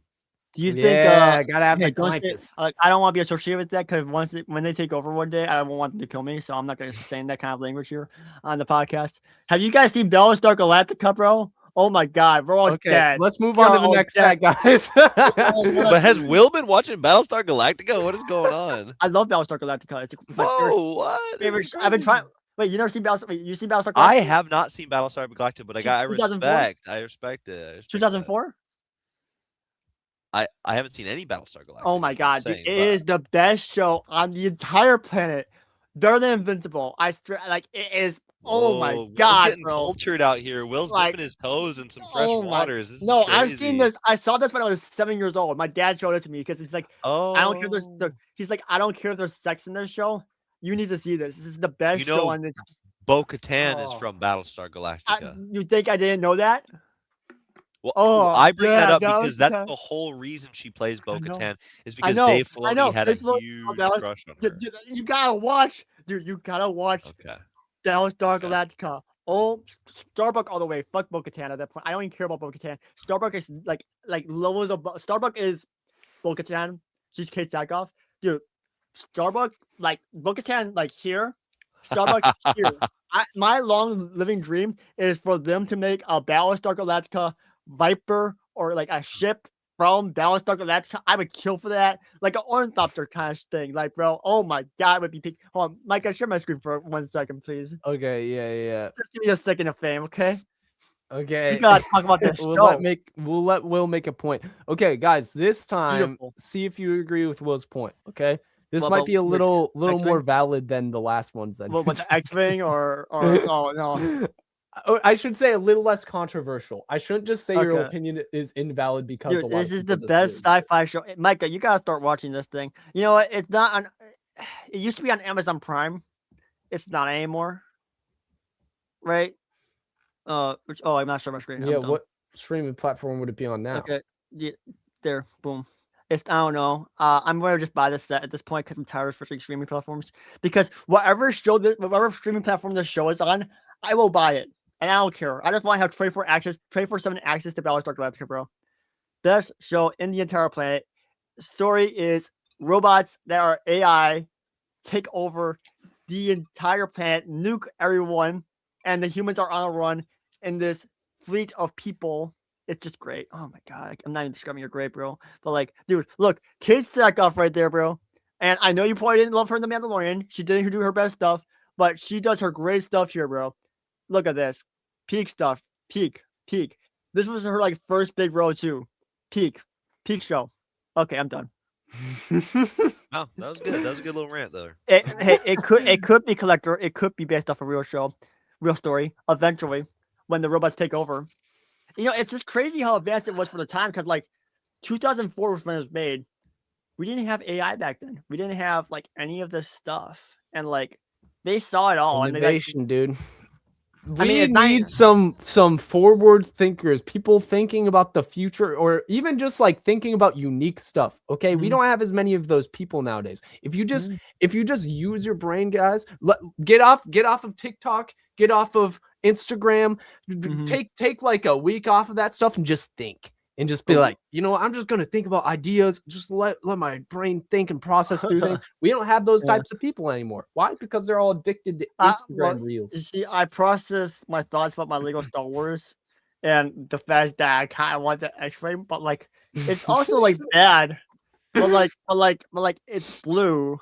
Do you think? Yeah, gotta have Okay, the don't say- Clankus. I don't want to be associated with that because when they take over one day, I won't want them to kill me. So I'm not going to be saying that kind of language here on the podcast. Have you guys seen Battlestar Galactica, bro? Oh my god, we're all Okay, dead. let's move on to the You're next all set, guys. But has Will been watching Battlestar Galactica? What is going on? I love Battlestar Galactica. It's my Whoa, what? This favorite. is I've been crazy. trying. Wait, you never seen Battlestar? Wait, you seen Battlestar Galactica? I have not seen Battlestar Galactica, but I 2004? respect. I respect it. I respect that. 2004. I haven't seen any Battlestar Galactica. Oh my is what I'm god, dude! saying, It but is the best show on the entire planet. Better than Invincible. Like it is. Oh my Whoa, Will's god, getting bro! cultured out here. Will's Like, dipping his toes in some fresh oh my- waters. This No, is I've seen crazy. this. I saw this when I was 7 years old. My dad showed it to me because it's like Oh, I don't care. He's like, I don't care if there's sex in this show. You need to see this. This is the best You show know, on this. Bo-Katan is Oh. from Battlestar Galactica. You think I didn't know that? Well, Oh, I bring that yeah, up that was because that's okay. the whole reason she plays I know. Bo-Katan is I because know, Dave I Filoni know. had a Dave Filoni- huge that was- crush on dude, her. dude, you gotta watch, dude. You gotta watch Okay. Battlestar Okay. Galactica. Oh, Starbuck all the way. Fuck Bo-Katan at that point. I don't even care about Bo-Katan. Starbuck is like levels above. Starbuck is Bo-Katan. She's Kate Sackhoff. Dude, Starbuck, like Bo-Katan, like here. Starbuck here. My long living dream is for them to make a Battlestar Galactica Viper or like a ship from Battlestar Galactica. I would kill for that. Like an ornithopter kind of thing. Like, bro, oh my god, it would be peak. Hold on, Mike, share my screen for 1 second, please. Okay, yeah. Just give me a second of fame, okay? We Okay. gotta talk about this show. We'll let Will make a point. Okay, guys, this time Beautiful. see if you agree with Will's point. Okay. This What might about be a which? little X-Wing? more valid than the last ones then. What, the X-Wing or oh no. I should say a little less controversial. I shouldn't just say your Okay. opinion is invalid because a Dude, lot this of is the people best disagree. sci-fi show. Micah, you gotta start watching this thing. You know what? It's not on. It used to be on Amazon Prime. It's not anymore, right? I'm not sure my screen. Yeah, I'm dumb. what streaming platform would it be on now? Okay, yeah, there, boom. It's I don't know. I'm gonna just buy this set at this point because I'm tired of switching streaming platforms. Because whatever streaming platform this show is on, I will buy it, and I don't care. I just want to have 24/7 access to Battlestar Galactica, bro. Best show in the entire planet. Story is robots that are AI take over the entire planet, nuke everyone, and the humans are on a run in this fleet of people. It's just great. Oh my god, I'm not even describing your great, bro. But like, dude, look, Kate Sackhoff right there, bro. And I know you probably didn't love her in The Mandalorian. She didn't do her best stuff, but she does her great stuff here, bro. Look at this, peak stuff, peak. This was her like first big role too. Peak show. Okay, I'm done. Oh, that was good. That was a good little rant there. It could be Collector. It could be based off a real show, real story. Eventually, when the robots take over, you know, it's just crazy how advanced it was for the time. Because like 2004 was when it was made. We didn't have AI back then. We didn't have like any of this stuff, and like they saw it all. And they like, Innovation, dude. I mean, We it's not- need some forward thinkers, people thinking about the future, or even just like thinking about unique stuff. Okay, we Mhm. don't have as many of those people nowadays. If you just Mhm. use your brain, guys, get off of TikTok, get off of Instagram, Mhm. take like a week off of that stuff and just think. And just be But- like, you know what? I'm just gonna think about ideas. Just let my brain think and process through things. We don't have those Yeah. types of people anymore. Why? Because they're all addicted to Well, Instagram you reels. see, I process my thoughts about my Lego Star Wars and the fact that I kind of want the X-Wing, but like it's also like bad. But like it's blue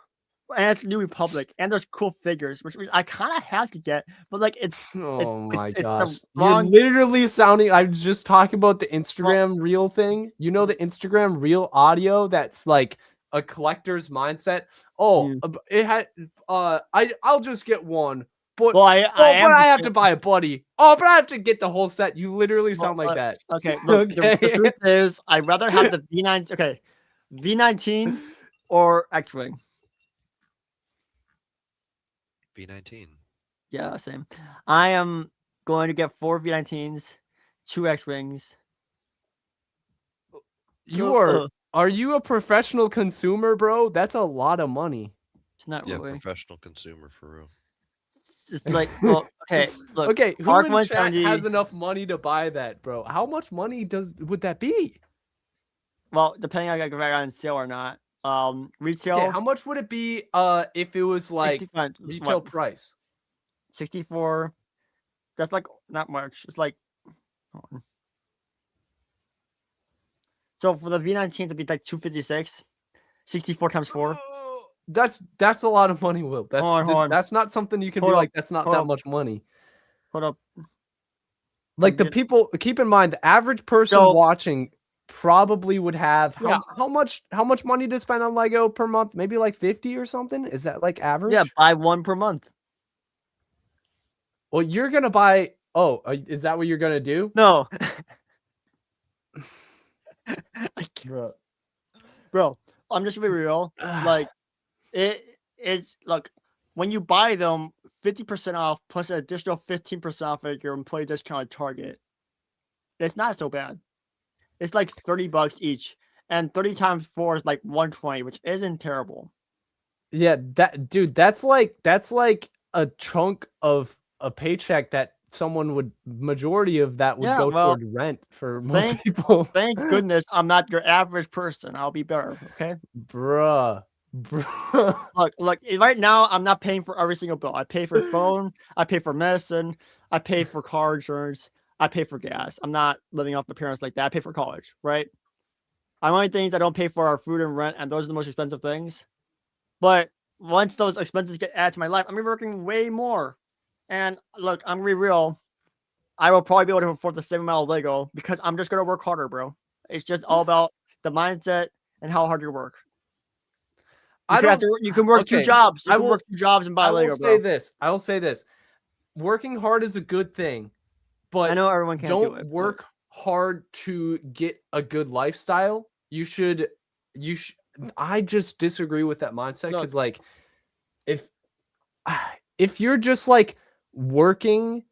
and it's New Republic and there's cool figures, which means I kind of have to get, but like Oh my it's the gosh. wrong. You're literally sounding. I was just talking about the Instagram reel thing. You know, the Instagram reel audio that's like a collector's mindset. Oh, Yeah. it had I'll just get one. But Well, I am. I have to buy a buddy. Oh, but I have to get the whole set. You literally sound like that. Okay, look, the Okay. truth is, I'd rather have the V9. Okay, V19 or X-Wing. B19. Yeah, same. I am going to get 4 V19s, 2 X-Wings. Are you a professional consumer, bro? That's a lot of money. It's not Yeah, really. professional consumer for real. It's like, well, okay, look. Okay, who Arc in chat 170 has enough money to buy that, bro? How much money would that be? Well, depending on if I got on sale or not. Retail. Okay, how much would it be if it was like 65, retail what, price? 64. That's like not much. It's like. Hold on. So for the V19s, it'd be like 256. 64 times 4. That's a lot of money, Will. That's Hold on. that's not something you can Hold be up, like. That's not hold that up. much money. Hold up. Like the get- people, keep in mind, the average person So- watching probably would have Yeah. how much money to spend on Lego per month? Maybe like 50 or something. Is that like average? Yeah, buy one per month. Well, you're gonna buy. Oh, is that what you're gonna do? No. I can't- Bro, I'm just gonna be real. Like, it's like when you buy them, 50% off plus an additional 15% off at your employee discount at Target. It's not so bad. It's like $30 each, and 30 times 4 is like 120, which isn't terrible. Yeah, that's like a chunk of a paycheck that someone would majority of that would Yeah, go well, toward rent for most thank- people. Thank goodness I'm not your average person. I'll be better. Okay. Bruh. Look. Right now, I'm not paying for every single bill. I pay for phone. I pay for medicine. I pay for car insurance. I pay for gas. I'm not living off my parents like that. I pay for college, right? The only things I don't pay for are food and rent, and those are the most expensive things. But once those expenses get added to my life, I'm gonna be working way more. And look, I'm gonna be real. I will probably be able to afford the same amount of Lego because I'm just gonna work harder, bro. It's just all about the mindset and how hard you work. You can work 2 okay, jobs. You I can will- work 2 jobs and buy I will Lego, say bro. this. I will say this. Working hard is a good thing, I but know everyone can't do don't it. work hard to get a good lifestyle. You should I just disagree with that mindset Look. because like if you're just like working,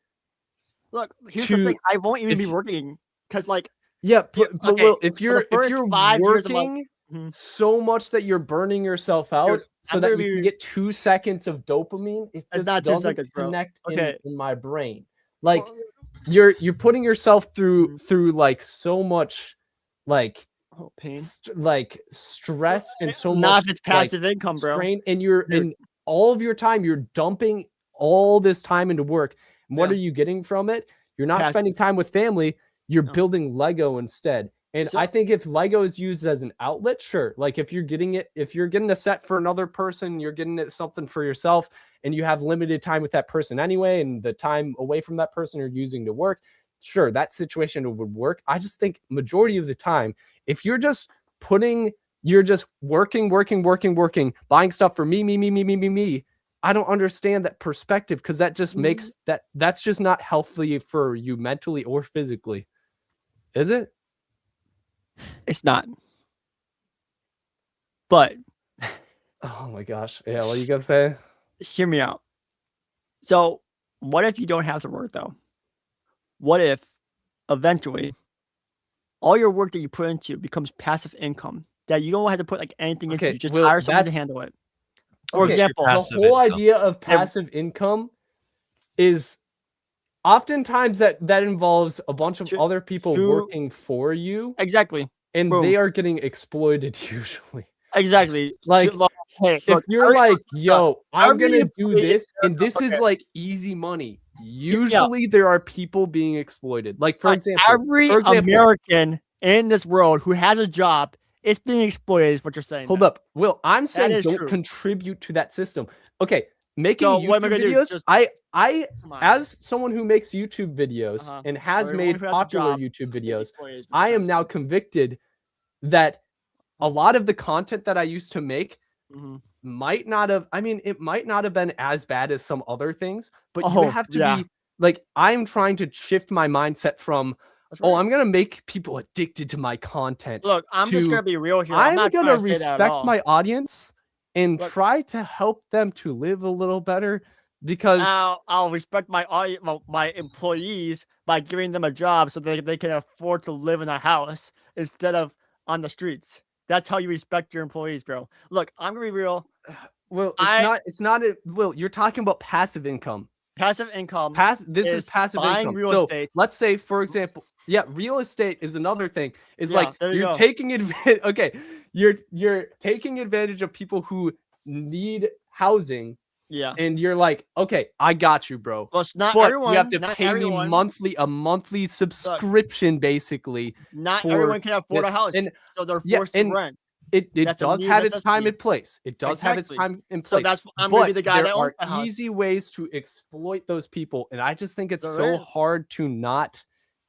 Look, here's the to- thing. I won't even if be you- working because, like, yeah, Yeah, but okay, Will, if for you're the first 5 years of my- working Mhm. so much that you're burning yourself out Dude, so I'm that gonna you can be- get 2 seconds of dopamine, it It's just not 2 doesn't seconds, bro. connect Okay. in my brain. Like Well, you're putting yourself through Mhm. like so much like oh, pain. stress and so Not much if it's like, passive income, bro. strain, and you're Dude. in all of your time you're dumping all this time into work. And what Yeah. are you getting from it? You're not Passive. spending time with family, you're No. building Lego instead. And So- I think if Lego is used as an outlet, sure. Like if you're getting a set for another person, you're getting it something for yourself, and you have limited time with that person anyway, and the time away from that person you're using to work, sure, that situation would work. I just think majority of the time, if you're just working, buying stuff for me, I don't understand that perspective because that just makes that's just not healthy for you mentally or physically. Is it? It's not. But Oh my gosh. Yeah, what are you gonna say? hear me out. So, what if you don't have to work though? What if eventually all your work that you put into becomes passive income that you don't have to put like anything into? Okay, You just well, hire someone to that's- handle it. For Okay, example, the passive whole income. idea of passive income is oftentimes that involves a bunch of True- other people true. working for you, exactly, and Boom. they are getting exploited usually. exactly. Like, So, hey, if look, you're every- like, yo, I'm every gonna do employee- this, and this is okay. like easy money. Usually there are people being exploited. Like for example, every American in this world who has a job is being exploited. Is what you're saying? hold now. up. Will, I'm saying is don't true. contribute to that system. Okay, making So what am I YouTube gonna do? videos, Just- I Come on. as someone who makes YouTube videos Uh-huh. and has Everyone made who has a popular job YouTube is videos, exploited, is what I you're am now saying. convicted that a lot of the content that I used to make Mhm. might not have, I mean, it might not have been as bad as some other things, but Oh, you have to yeah. be like, I'm trying to shift my mindset from, That's oh, right. I'm going to make people addicted to my content. Look, I'm just to- gonna be real here. I'm not going trying to say that at respect all. my audience and Look- try to help them to live a little better because Now I'll respect my my employees by giving them a job so they can afford to live in a house instead of on the streets. That's how you respect your employees, bro. Look, I'm gonna be real. well, I- it's not Will, you're talking about passive income. Passive income. This is is passive buying income. real So estate. let's say, for example, yeah, real estate is another thing. It's Yeah, like there you you're go. taking advantage. Okay, you're taking advantage of people who need housing, Yeah. and you're like, okay, I got you, bro. Well, it's not But everyone. you have to not pay everyone, me a monthly subscription, basically. Not for everyone can afford a this. house, And so they're yeah, forced and to rent. it That's a does need have its time necessity. and place. It does have its Exactly. time and So place. that's I'm gonna be But the guy there that owns are the house. easy ways to exploit those people, and I just think it's There so is. hard to not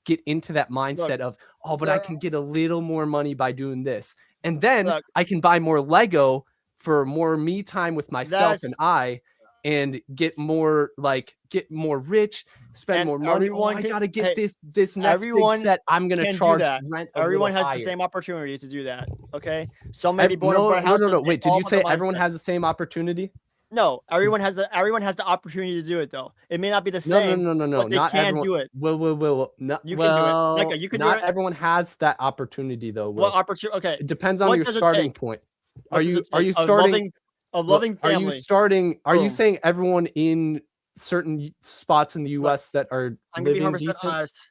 get into that mindset of, oh, but I there- can get a little more money by doing this, and then Look. I can buy more Lego for more me time with myself and and get more rich, spend And more money. Oh, everyone I can- gotta get hey, this next big everyone set. I'm gonna can do charge that. rent. A Everyone little has higher. the same opportunity to do that. Okay. Some may be born No, into a house. no. and Wait, did all you about the say everyone mindset. has the same opportunity? No, everyone has the opportunity to do it though. It may not be the same. No. But they Not can everyone. do it. Will. Not, You can do it. well, Micah, you can do not it. everyone has that opportunity though. What Will. opportunity? Okay. It depends on What your does it starting take? point. What Are does you it are take? you A starting? loving Are you family. starting? Are you Boom. saying everyone in certain spots in the U.S. that are I'm gonna be living 100% decent? honest.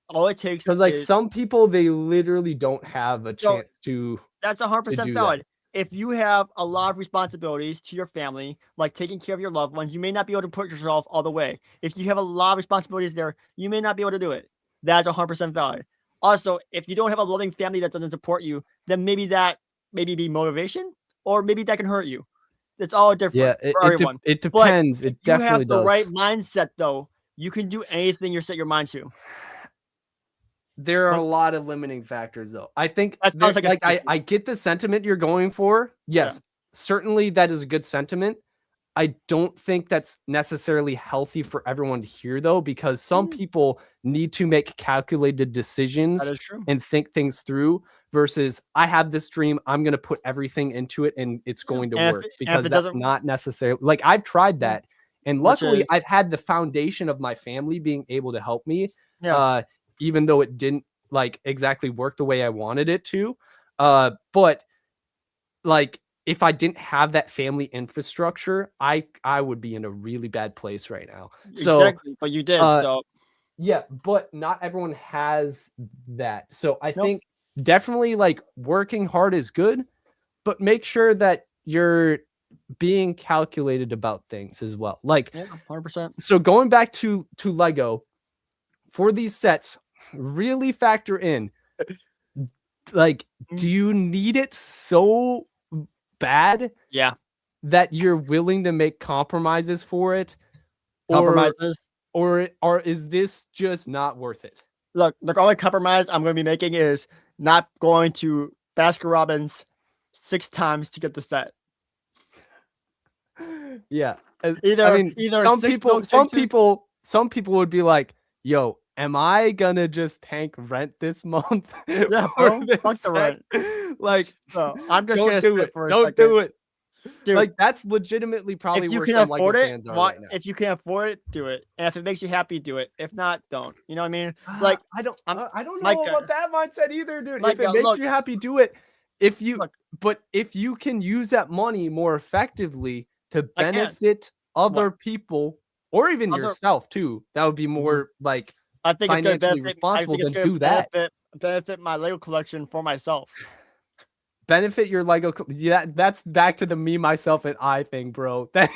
All it takes Because like is some people, they literally don't have a So- chance to that's do 100% that. valid. If you have a lot of responsibilities to your family, like taking care of your loved ones, you may not be able to put yourself all the way. If you have a lot of responsibilities there, you may not be able to do it. That's 100% valid. Also, if you don't have a loving family that doesn't support you, then maybe that be motivation, or maybe that can hurt you. It's all different for everyone. it depends. It You definitely have the does. right mindset, though. You can do anything you set your mind to. There are But- a lot of limiting factors, though. I think, That sounds like a I get the sentiment you're going for. Yes, certainly that is a good sentiment. I don't think that's necessarily healthy for everyone to hear, though, because some people need to make calculated decisions That is true. and think things through versus I have this dream, I'm going to put everything into it and it's going to And if work, it- and if because it that's doesn't- not necessarily like I've tried that. And Which luckily, is- I've had the foundation of my family being able to help me. Yeah. Even though it didn't like exactly work the way I wanted it to. But like if I didn't have that family infrastructure, I would be in a really bad place right now. So Exactly, but you did. So yeah, but not everyone has that. So I Nope. think definitely like working hard is good, but make sure that you're being calculated about things as well. Like yeah, 100%. so going back to Lego for these sets, really factor in like, do you need it so bad Yeah. that you're willing to make compromises for it? Compromises. Or is this just not worth it? Look, the only compromise I'm going to be making is not going to Baskin Robbins 6 times to get the set. Yeah. Either, I mean, either some 6 people, milkshakes- some people would be like, "Yo, am I gonna just tank rent this month?" Yeah, for bro, this fuck the rent. set?" Like, So I'm just don't gonna do spit it. for a Don't second. do it. Dude, Like, that's legitimately probably if you where can some Lego afford it, fans are right now. if you can afford it, do it. And if it makes you happy, do it. If not, don't. You know what I mean? Like, I don't I'm- know like, about that mindset either, dude. like, If it makes look- you happy, do it. If you Look. but if you can use that money more effectively to I can. benefit other people or even Other- yourself too, that would be more like I think it's gonna financially benefit, responsible, I think then it's gonna do that. benefit my Lego collection for myself. benefit your Lego. Yeah, that's back to the me, myself, and I thing, bro. That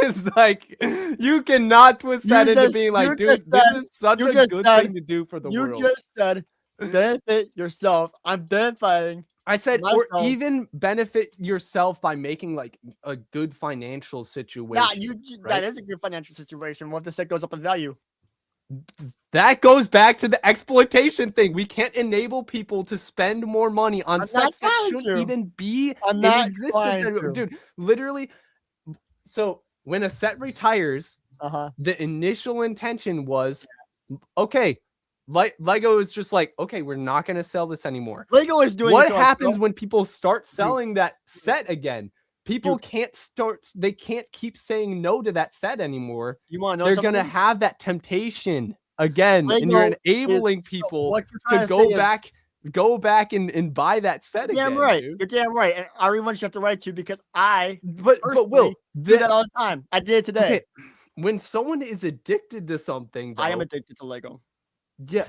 is like you cannot twist You that into just- being you like, dude, just this said- is such you a just good said- thing to do for the You world. just said benefit yourself. I'm benefiting. I said, or myself. even benefit yourself by making like a good financial situation. Yeah, right? that is a good financial situation. What if the set goes up in value? That goes back to the exploitation thing. We can't enable people to spend more money on I'm not sets that trying shouldn't to. even be I'm in not existence trying anymore. to. Dude, literally. So when a set retires, Uh-huh. the initial intention was, okay, Lego is just like, okay, we're not going to sell this anymore. Lego is doing What it to us, happens bro. when people start selling that set again? People they can't keep saying no to that set anymore. You want to know They're something? going to have that temptation again, and you're Lego enabling so people what you're trying to say is- go back and buy that set You're again. damn right. Dude. You're damn right. And everyone should have the right to, because I But Will, personally do that all the time. I did it today. okay, when someone is addicted to something, I am though, addicted to Lego. yeah,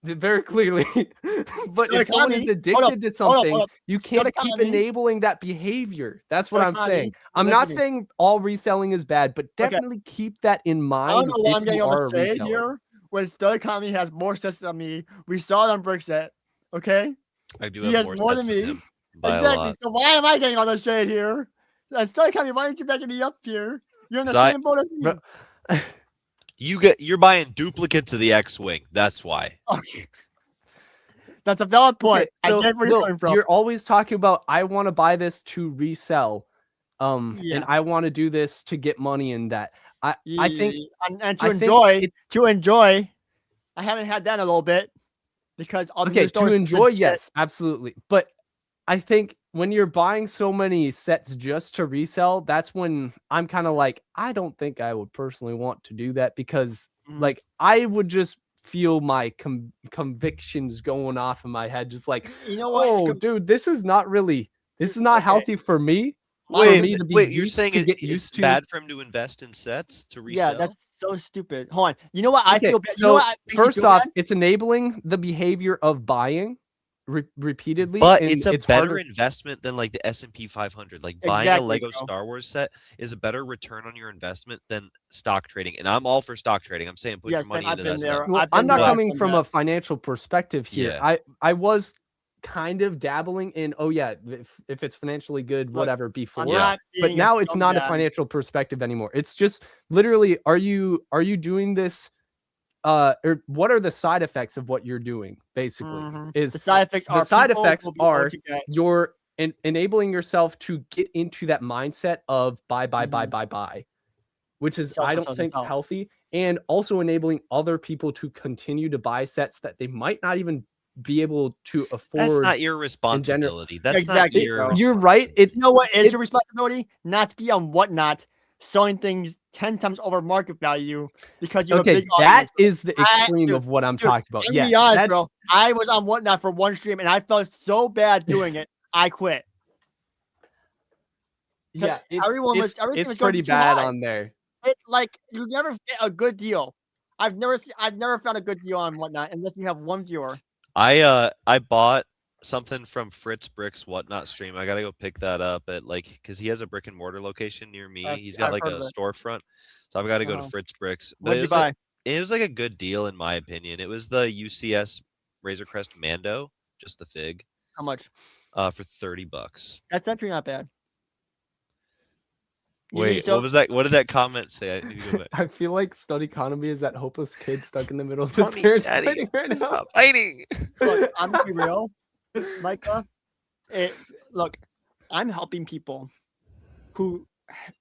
very clearly. But Still if someone is economy. addicted Hold up, to something, hold up. you Still can't keep economy. enabling that behavior. That's Still what I'm economy. saying. I'm not Listen to me. saying all reselling is bad, but definitely keep that in I don't mind know why I'm if getting you all are a the shade reseller. here. When Still Economy has more sets than me. We saw it on Brickset. Okay? I do He have has more sets than me. him by a Exactly. lot. So why am I getting all the shade here? Still Economy, why aren't you backing me up here? You're in the 'Cause I- same boat as me. Bro- You're buying duplicates of the X-wing. That's why. Okay. That's a valid point. Okay, so I get where you're Will, coming from. you're always talking about I want to buy this to resell, and Yeah. I want to do this to get money in that. I think and to I think enjoy, I haven't had that in a little bit because all the okay new stores to have been enjoy, shit. yes, absolutely, but I think when you're buying so many sets just to resell, that's when I'm kind of like, I don't think I would personally want to do that because Mhm. like I would just feel my convictions going off in my head, just like, You know what? oh, dude, this is not Okay. healthy for me. For Wait, me to be wait, you're used saying to get it's used to. bad for him to invest in sets to Yeah, resell? that's so stupid. Hold on. You know what? I Okay, feel bad. You so know what makes me first feel off, bad? it's enabling the behavior of buying repeatedly, But and it's a it's better harder. investment than like the S&P 500. Like buying a Exactly, Lego bro. Star Wars set is a better return on your investment than stock trading. And I'm all for stock trading. I'm saying put Yeah, your same. money I've into been that there. stuff. Well, I've I'm been not there. I've coming done from that. a financial perspective here. Yeah. I was kind of dabbling in, oh yeah, if it's financially good, Look, whatever I'm before. not But being now it's not a scumbag. financial perspective anymore. It's just literally, are you doing this? Or what are the side effects of what you're doing? Basically, Mhm. is The side effects the are side people effects will be are able to get. you're enabling yourself to get into that mindset of buy, Mhm. which is Sell, I sell, don't sell, sell, think sell. healthy, and also enabling other people to continue to buy sets that they might not even be able to That's afford not your in general. responsibility. That's Exactly, not your bro. You're right. responsibility. You know what is it your responsibility? Not to be on Whatnot selling things 10 times over market value because you have a okay, big that audience. is the extreme Dude, of what I'm dude, talking about. I'm gonna Yeah, be honest, that's bro. I was on Whatnot for one stream and I felt so bad doing it. I quit. 'Cause yeah, everything it's was going pretty too bad high. on there. It like you never get a good deal. I've never found a good deal on Whatnot unless you have one viewer. I bought something from Fritz Brick's Whatnot stream. I gotta go pick that up at like because he has a brick and mortar location near me. He's got I've like heard a of it. storefront, so I've got to go to Uh-huh. Fritz Bricks. But What'd you buy? it was like a good deal in my opinion. It was the UCS Razor Crest Mando, just the fig, How much? for $30. That's actually not bad. You need Wait, what so was that? What did that comment say? I need to go back. I feel like Stud Economy is that hopeless kid stuck in the middle of his Mommy, parents Daddy, fighting right now. stop fighting. look, I'm gonna be real, Micah. Look, I'm helping people who,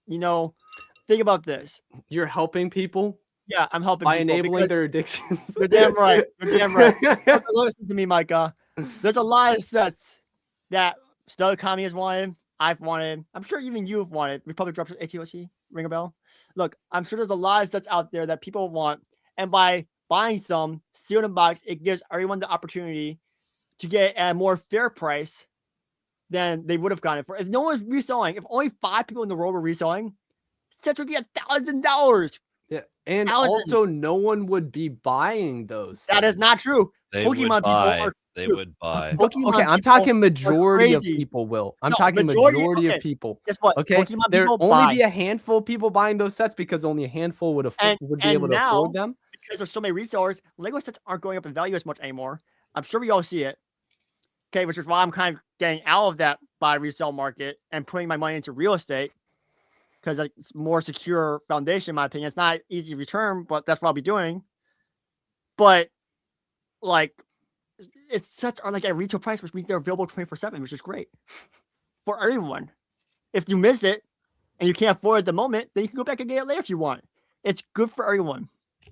think about this. You're helping people Yeah, I'm helping by people enabling because their addictions. you're damn right. You're damn right. Look, listen to me, Micah. There's a lot of sets that Stud Economy has wanted. I've wanted. I'm sure even you've wanted. Republic Drops ATOC. Ring a bell. Look, I'm sure there's a lot of sets out there that people want, and by buying some sealed in box, it gives everyone the opportunity to get at a more fair price than they would have gotten it for. If no one's reselling, if only 5 people in the world were reselling, sets would be $1,000. Yeah, and Thousands. also no one would be buying those. That is not true. They Pokemon would people buy. are They dude, would buy. Pokemon Okay, I'm people talking majority of crazy. people will. I'm No, talking majority okay. of people. Guess what? Okay, Pokemon there people only buy. be a handful of people buying those sets because only a handful would be able to now, afford them. because there's so many resellers, Lego sets aren't going up in value as much anymore. I'm sure we all see it. Okay, which is why I'm kind of getting out of that buy resell market and putting my money into real estate because it's more secure foundation, in my opinion. It's not easy return, but that's what I'll be doing. But like, it's sets are like at retail price, which means they're available 24/7, which is great for everyone. If you miss it and you can't afford it at the moment, then you can go back and get it later if you want. It's good for everyone.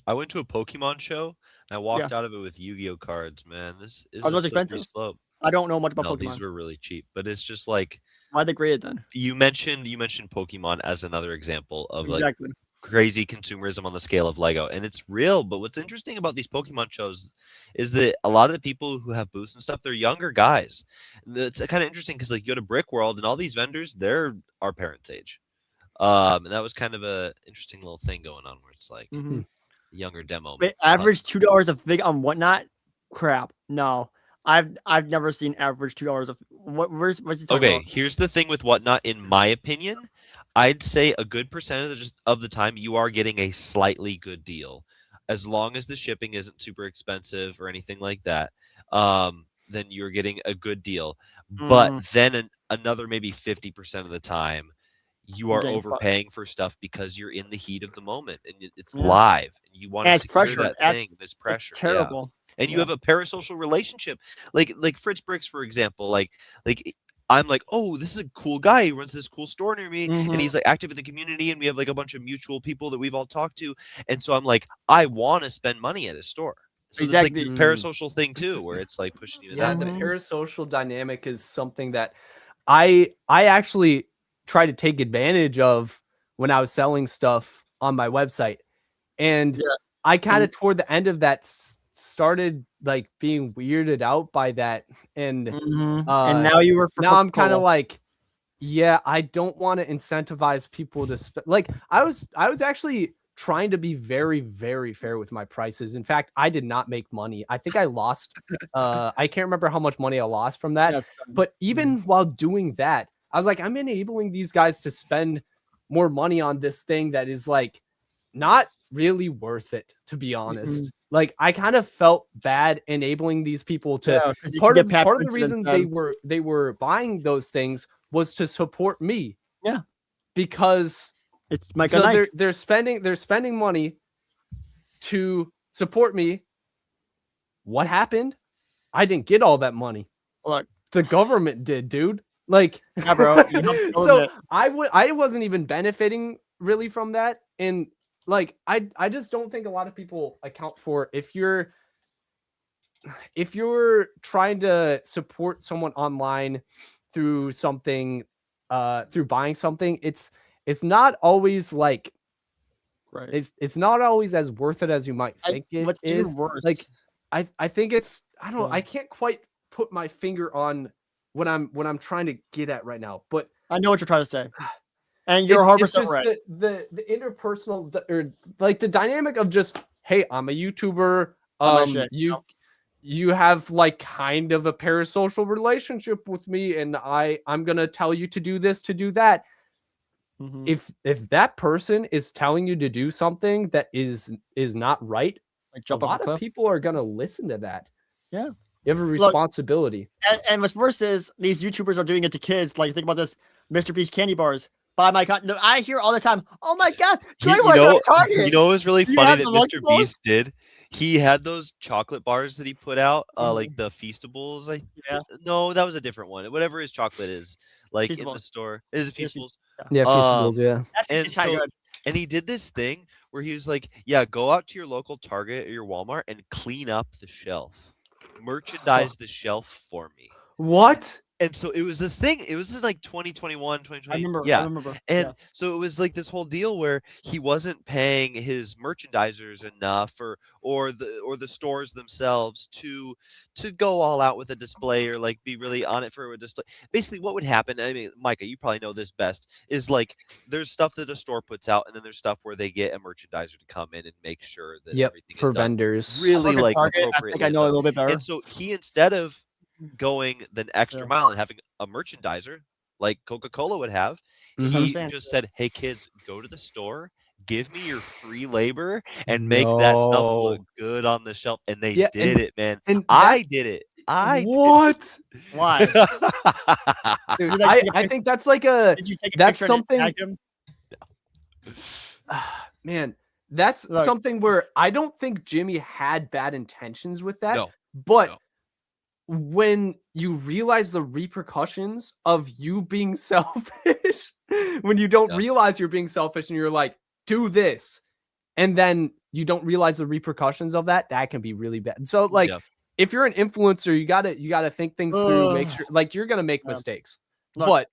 I went to a Pokemon show and I walked out of it with Yu-Gi-Oh cards. Man, this is Are a those slippery expensive? slope. I don't know much about No, Pokemon. these were really cheap, but it's just like Why are they graded then? you mentioned Pokemon as another example of like Exactly. crazy consumerism on the scale of Lego, and it's real. But what's interesting about these Pokemon shows is that a lot of the people who have booths and stuff, they're younger guys. It's kind of interesting because like you go to Brick World and all these vendors, they're our parents' age. And that was kind of a interesting little thing going on where it's like Mhm. a younger demo. Wait, average $2 a fig on Whatnot? Crap. No. I've never seen average $2 of what's he talking Okay, about? here's the thing with Whatnot, in my opinion, I'd say a good percentage of the time you are getting a slightly good deal, as long as the shipping isn't super expensive or anything like that. Then you're getting a good deal. But then another maybe 50% of the time, you You're are getting fucked. overpaying for stuff because you're in the heat of the moment and it's Yeah. live and you want to And it's secure pressure. that thing. There's pressure. It's terrible. And you Yeah. have a parasocial relationship, like Fritz Bricks, for example. Like I'm like, oh, this is a cool guy. He runs this cool store near me, and he's like active in the community, and we have like a bunch of mutual people that we've all talked to. And so I'm like, I want to spend money at his store. So it's like the Exactly. parasocial thing too, where it's like pushing you in Yeah, that the way. parasocial dynamic is something that I actually try to take advantage of when I was selling stuff on my website. And Yeah. I kind of toward the end of that started like being weirded out by that. And And uh now you work for now I'm kind Coca-Cola. of like, yeah, I don't want to incentivize people to like I was actually trying to be very, very fair with my prices. In fact, I did not make money. I think I lost I can't remember how much money I lost from that. Yes. But even while doing that, I was like, I'm enabling these guys to spend more money on this thing that is like not really worth it, to be honest. Like I kind of felt bad enabling these people to Yeah, 'cause you part can of get the past reason instead. they were buying those things was to support me. Yeah. Because It's Mike so Nike. they're spending money to support me. What happened? I didn't get all that money. Look, The government did, dude. Like, yeah, bro. You helped the so government. I wasn't even benefiting really from that. And like, I just don't think a lot of people account for if you're trying to support someone online through something, through buying something, it's not always like Right. it's not always as worth it as you might think it What's is. even worse? Like, I think it's I don't know, Yeah. I can't quite put my finger on what I'm trying to get at right now, but I know what you're trying to say, and you're 100% right. the interpersonal or like the dynamic of just, hey, I'm a YouTuber. my shit, You have like kind of a parasocial relationship with me, and I'm gonna tell you to do this, to do that. If that person is telling you to do something that is not right, Like a jump off lot a of cliff. people are gonna listen to that. Yeah. You have a responsibility. And what's worse is these YouTubers are doing it to kids. Like, think about this: Mr. Beast candy bars. Buy my content. I hear all the time, "Oh my god, Joy You was know, on Target." you know what was really Do you funny have that the Lucky Mr. Balls? Beast did? He had those chocolate bars that he put out, like Mhm. the Feastables. Yeah. No, that was a different one. Whatever his chocolate is, like in the Feastables. store. Is it Yeah, Feast- Feastables? Yeah, Feastables, yeah. That And is kind of so, good. and he did this thing where he was like, "Yeah, go out to your local Target or your Walmart and clean up the shelf, merchandise the shelf for me." What? And so it was this thing. It was this like 2021, I 2020. remember. Yeah. Yeah. And so it was like this whole deal where he wasn't paying his merchandisers enough or the stores themselves to go all out with a display or like be really on it for a display. Basically what would happen, I mean, Micah, you probably know this best, is like there's stuff that a store puts out and then there's stuff where they get a merchandiser to come in and make sure that everything For is done vendors. really Work at like Target, I appropriately. think I and know a stuff. little bit better. And so he, instead of going the extra Yeah. mile and having a merchandiser like Coca-Cola would have, he understand. just said, "Hey kids, go to the store, give me your free labor and make that stuff look good on the shelf." And they Yeah, did it, man. and I did it. I What? Why? did it. Dude, You like I think that's like a Did you take a that's picture and something tag him? man, that's Look. something where I don't think Jimmy had bad intentions with that. No, But no. when you realize the repercussions of you being selfish, when you don't Yeah. realize you're being selfish and you're like, do this, and then you don't realize the repercussions of that, that can be really bad. So like Yeah. if you're an influencer, you gotta think things through, make sure like you're gonna make Yeah. mistakes. Look, But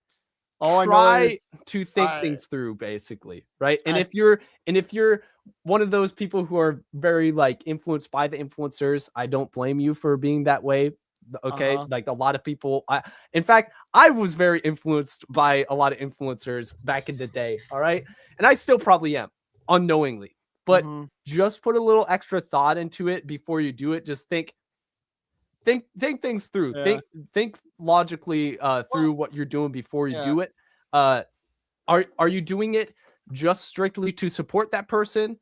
all I know try is to think I- things through, basically, right? And I- if you're one of those people who are very like influenced by the influencers, I don't blame you for being that way. Okay, like a lot of people, in fact, I was very influenced by a lot of influencers back in the day. All right, and I still probably am unknowingly, but just put a little extra thought into it before you do it. Just think things through. Yeah. Think logically through what you're doing before you Yeah. do it. Are you doing it just strictly to support that person,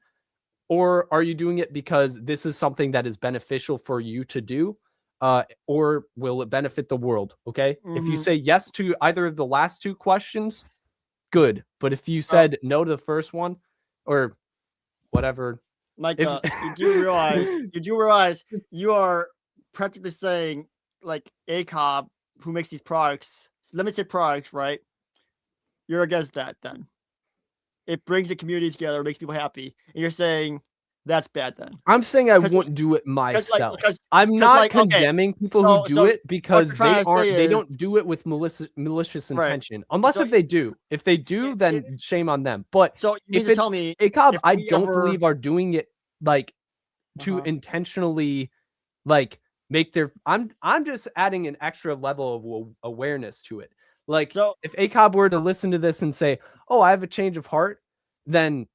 or are you doing it because this is something that is beneficial for you to do, or will it benefit the world? Okay, if you say yes to either of the last two questions, good. But if you said no to the first one, or whatever, Micah, you do realize you are practically saying, like, ACOB, who makes these products, limited products, right? You're against that then. It brings the community together, makes people happy. And you're saying that's bad then. I'm saying I 'Cause- wouldn't do it 'Cause, myself. because I'm not like, okay, condemning people who so- do so it because trying they to say aren't. They is- don't do it with malicious Right. intention, unless So if they do. If they do, it- then shame on them. But So you mean if to it's tell me ACOB, if I we don't ever- believe are doing it like to Uh-huh. intentionally like make their. I'm just adding an extra level of awareness to it. Like So if ACOB were to listen to this and say, "Oh, I have a change of heart," then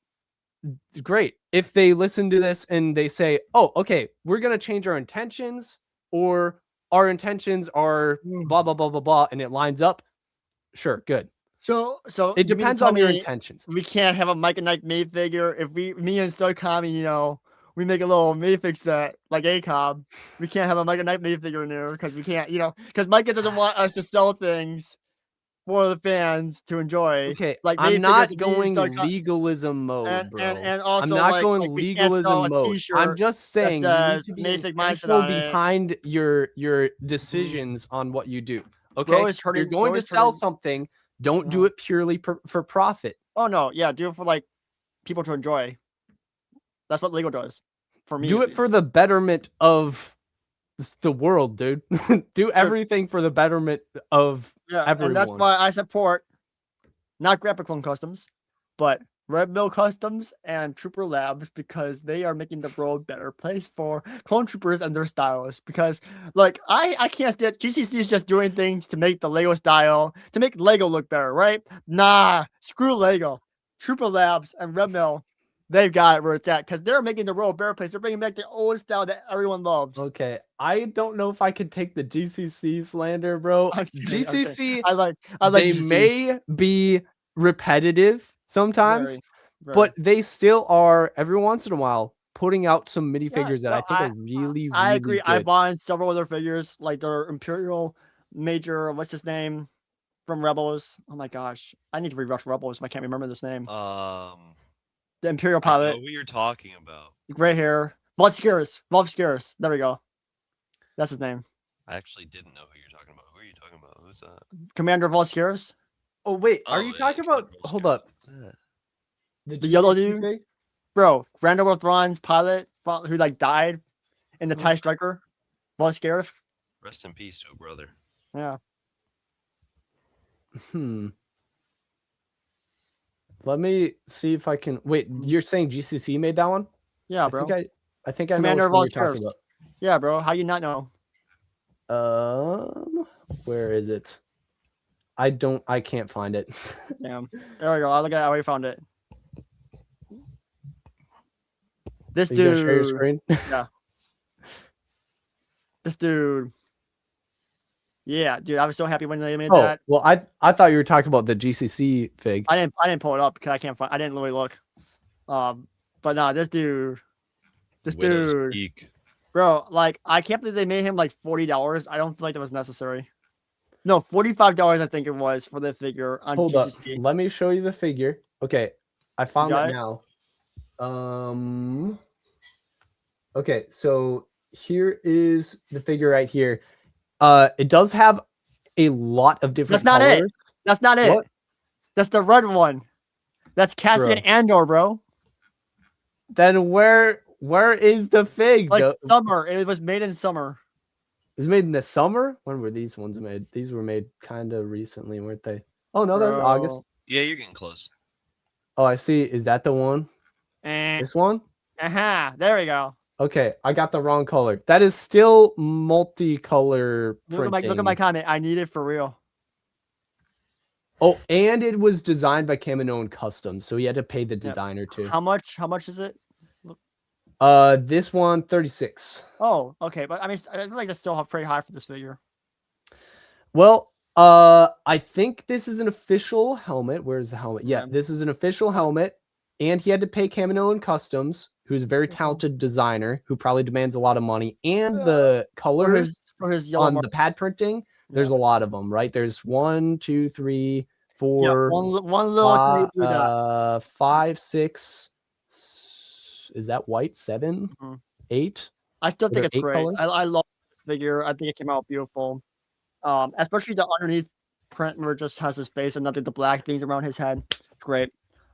great. If they listen to this and they say, "Oh, okay, we're gonna change our intentions," or our intentions are blah blah blah blah blah, and it lines up, sure, good. so It you mean to depends tell on your me intentions. we can't have a Mike and Ike May figure if me and Starkami, we make a little Mayfix set like ACOB. We can't have a Mike and Ike May figure in there because we can't, because Micah doesn't want us to sell things for the fans to enjoy. Okay, like I'm May not figures, me and going Starkami- legalism mode, bro. and also I'm not like, going we can't sell legalism a mode. I'm t-shirt just saying you need says to be Mayfic mindset intentional on it. behind your decisions on what you do. Okay, Bro is if you're hurting- going bro to is sell hurting- something, don't do Uh-huh. it purely for profit. Oh no, yeah, do it for like people to enjoy. That's what Lego does. For me, Do at it for least. the betterment of the world, dude. Do everything for the betterment of Yeah, everyone. and that's why I support not Graphic Clone Customs, but Red Mill Customs and Trooper Labs because they are making the world a better place for clone troopers and their stylists. Because like I can't stand GCC is just doing things to make the Lego style to make Lego look better, right? Nah, screw Lego. Trooper Labs and Red Mill, they've got it where it's at because they're making the world a better place. They're bringing back the old style that everyone loves. Okay, I don't know if I could take the GCC slander, bro. I'm kidding, I'm kidding. GCC, I like they GCC. may be repetitive sometimes, Very, very. but they still are every once in a while putting out some minifigures that no, I think are really, I really agree. good. I bought several other figures, like their Imperial Major, what's his name, from Rebels. Oh my gosh, I need to rewatch Rebels if I can't remember this name. I The Imperial know pilot, who you're talking about. gray hair, Volscaris. There we go. That's his name, I actually didn't know who you're talking about. Who are you talking about? Who's that? Commander Volscaris. Oh wait, are Oh, you yeah, talking Commander about? Hold Volscaris. up, Who's that? The yellow GCC dude? fig? Bro, Grand Admiral Thrawn's pilot who like died in the TIE Striker. Volscaris. Rest in peace to a brother. Yeah. Let me see if I can. Wait, you're saying GCC made that one? Yeah, bro. I think I know Commander which one you're Volscaris. talking Yeah, bro. How you not know? about. Where is it? I can't find it. Damn. There we go. I look at. I already found it. This Are you gonna share your dude. screen? This dude. Yeah, dude. I was so happy when they made Oh, that. well, I thought you were talking about the GCC fig. I didn't pull it up because I can't find. I didn't really look. But nah, this dude. This Widow's dude, Peak. bro. Like, I can't believe they made him like $40. I don't feel like that was necessary. No, $45. I think it was for the figure on Hold up. GCC. Let me show you the figure. Okay, I found got it it? now. Okay, so here is the figure right here. It does have a lot of different That's not it. colors. That's not it. What? That's the red one. That's Cassian Bro. Andor, bro. Then where is the fig? Like though? summer. It was made in summer. It was made in the summer. When were these ones made? These were made kind of recently, weren't they? Oh no, that's August. Bro. Yeah, you're getting close. Oh, I see. Is that the one? This one? There we go. Okay, I got the wrong color. That is still multicolor Look at printing. my comment. I need it for real. Oh, and it was designed by Kaminoan Customs, so he had to pay the designer too. How much is it? This one 36. Oh, okay. But I mean, I feel like that's still pretty high for this figure. Well, I think this is an official helmet. Where's the helmet? Yeah, Okay. this is an official helmet, and he had to pay Kaminoan Customs, who's a very talented designer who probably demands a lot of money, and the colors For his yellow on mark. the pad printing. There's a lot of them, right? There's 1, 2, 3, 4, Yeah, one little tiny blue dot. 5, 6. Is that white? 7, Mhm. 8. I still Are think there it's 8 great. colors? I love this figure. I think it came out beautiful. Especially the underneath print where it just has his face and nothing the black things around his head. Great.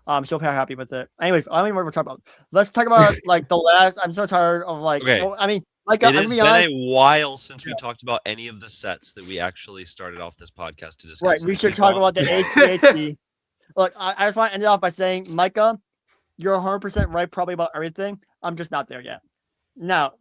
I'm so happy with it. Anyways, I don't even know what we're talking about. Let's talk about like the last. I'm so tired of like. Okay. I mean, like It I'm has gonna be been honest. a while since we talked about any of the sets that we actually started off this podcast to discuss. Right, we should We've talk gone- about the HVAC. Look, I just want to end it off by saying, Micah, you're 100% right, probably about everything. I'm just not there yet. Now,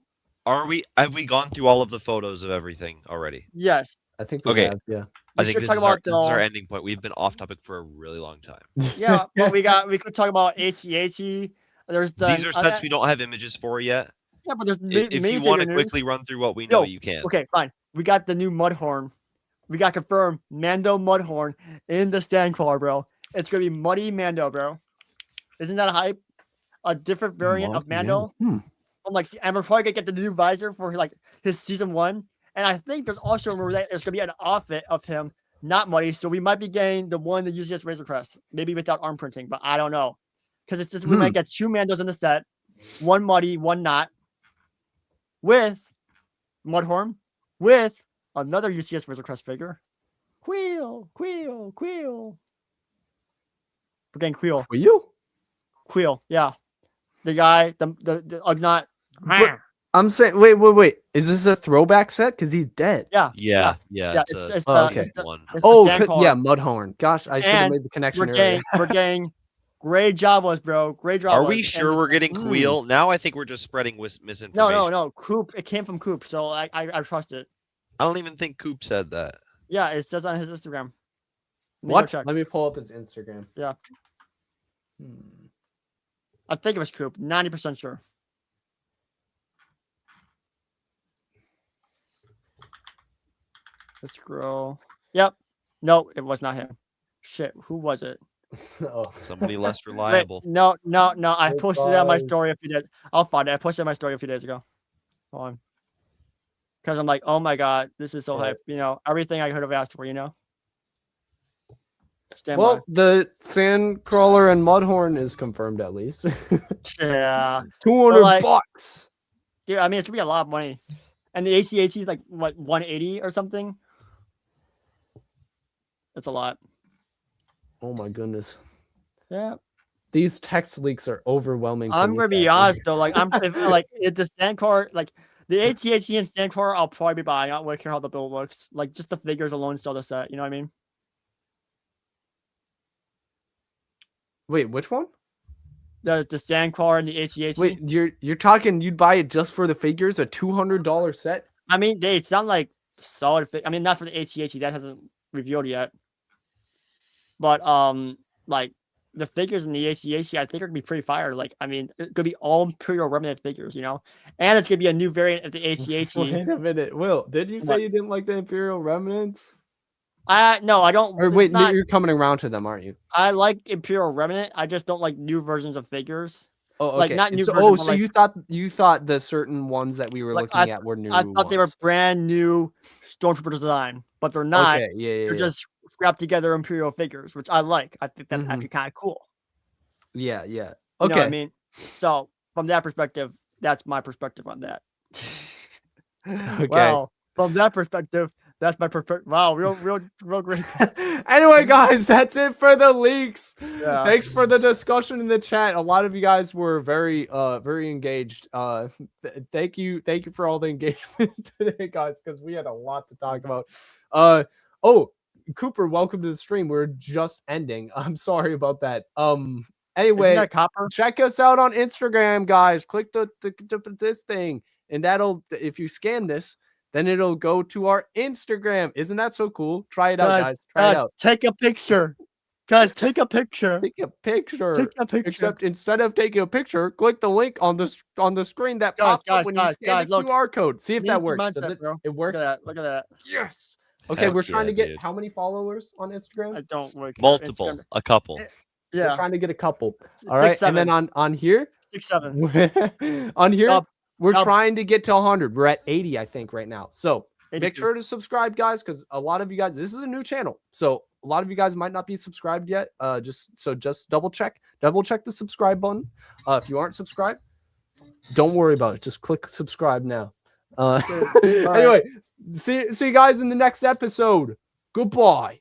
Have we gone through all of the photos of everything already? yes, I think we Okay. have, yeah. I we think should this talk is, our, about this is our the. ending point. We've been off topic for a really long time. Yeah, but we could talk about HVAC. There's the. These are sets we don't have images for yet. Yeah, but there's If you want to quickly run through what we know, you can. Okay, fine. We got the new Mudhorn. We got confirmed Mando Mudhorn in the Sandcrawler, bro. It's gonna be Muddy Mando, bro. Isn't that a hype? A different variant of Mando. I'm like, and we're probably gonna get the new visor for like his season 1. And I think there's also a rumor that there's gonna be an outfit of him, not Muddy. So we might be getting the one that uses Razor Crest, maybe without arm printing, but I don't know. Because it's just we might get 2 Mandos in the set, one Muddy, one not, with Mudhorn, with another UCS Razor Crest figure. Queel. We're getting Queel. For you? Queel, yeah. The guy, the Ugnaught. But- I'm saying, wait. Is this a throwback set? Because he's dead. Yeah. Yeah. It's a okay. it's the, one. it's the Oh, Sandcrawler. yeah, Mudhorn. Gosh, I should have And made the connection We're earlier. getting Gray Jawas, bro. Gray Jawas. Are we and sure this- we're getting Queel? Now I think we're just spreading misinformation. No. Coop. It came from Coop, so I trust it. I don't even think Coop said that. Yeah, it says on his Instagram. Let me go What? check. Let me pull up his Instagram. Yeah. I think it was Coop. 90% sure. Let's scroll. Yep. No, it was not him. Shit, who was it? Oh. Somebody less Wait, reliable. no. I Oh, posted it on my guys. story a few days. I'll find it. I posted it on my story a few days ago. Hold on. Because I'm like, oh my god, this is so Yeah. hype. You know, everything I could have asked for. You know. Stand Well, the Sandcrawler and Mudhorn is confirmed at least. by. Yeah. 200 like- bucks. Yeah, I mean, it's gonna be a lot of money. And the ACAT is like what 180 or something. That's a lot. Oh my goodness. Yeah. These text leaks are overwhelming. to I'm look gonna be at. honest though, like if the Sandcrawler, like the ATAT and Sandcrawler, I'll probably be buying. I don't really care how the build looks. Like just the figures alone sell the set. You know what I mean? Wait, which one? The Sandcrawler and the ATAT. Wait, you're talking you'd buy it just for the figures, a $200 set? I mean, they sound like solid. I mean, not for the ATAT. That hasn't revealed yet. But like the figures in the ACAC, I think are gonna be pretty fire. Like, I mean, it could be all Imperial Remnant figures, you know, and it's gonna be a new variant of the ACAC. Wait a minute, Will. Did you say What? you didn't like the Imperial Remnants? No, I don't. Or it's wait, not- you're coming around to them, aren't you? I like Imperial Remnant. I just don't like new versions of figures. Oh, okay. Like, not new so, version, but so like- you thought the certain ones that we were Like, looking at were new. I thought they were ones. brand new Stormtrooper design, but they're not. Okay, yeah, They're just scrapped together Imperial figures, which I like. I think that's Mhm. actually kind of cool. yeah. You know Okay. what I mean? So from that perspective, that's my perspective on that. Well, from that perspective, that's my perspective. Wow, real great. Anyway, guys, that's it for the leaks. Yeah. Thanks for the discussion in the chat. A lot of you guys were very engaged. Thank you for all the engagement today, guys, because we had a lot to talk about. Oh, Cooper, welcome to the stream. We're just ending. I'm sorry about that. Anyway, Isn't that copper? check us out on Instagram, guys. Click this thing, and that'll, if you scan this, then it'll go to our Instagram. Isn't that so cool? Try it out, guys. Try it out. Take a picture. Guys, take a picture. Take a picture. Take a picture. Except instead of taking a picture, click the link on the screen that Guys, pops up when you guys, scan the look. QR code. See if Leave that the works. mindset, Does it? bro. It Look works. at that. Look at that. Yes. Okay, Heck we're trying to yeah, get dude. how many followers on Instagram? I don't really care. Multiple, Instagram- a couple. We're Yeah. trying to get a couple. Six, All right, seven. and then on here, 6, 7. on here, Up, we're up. trying to get to 100. We're at 80, I think, right now. So make 82. sure to subscribe, guys, because a lot of you guys, this is a new channel, so a lot of you guys might not be subscribed yet. Just double check the subscribe button. If you aren't subscribed, don't worry about it. Just click subscribe now. right. Anyway, see you guys in the next episode. Goodbye.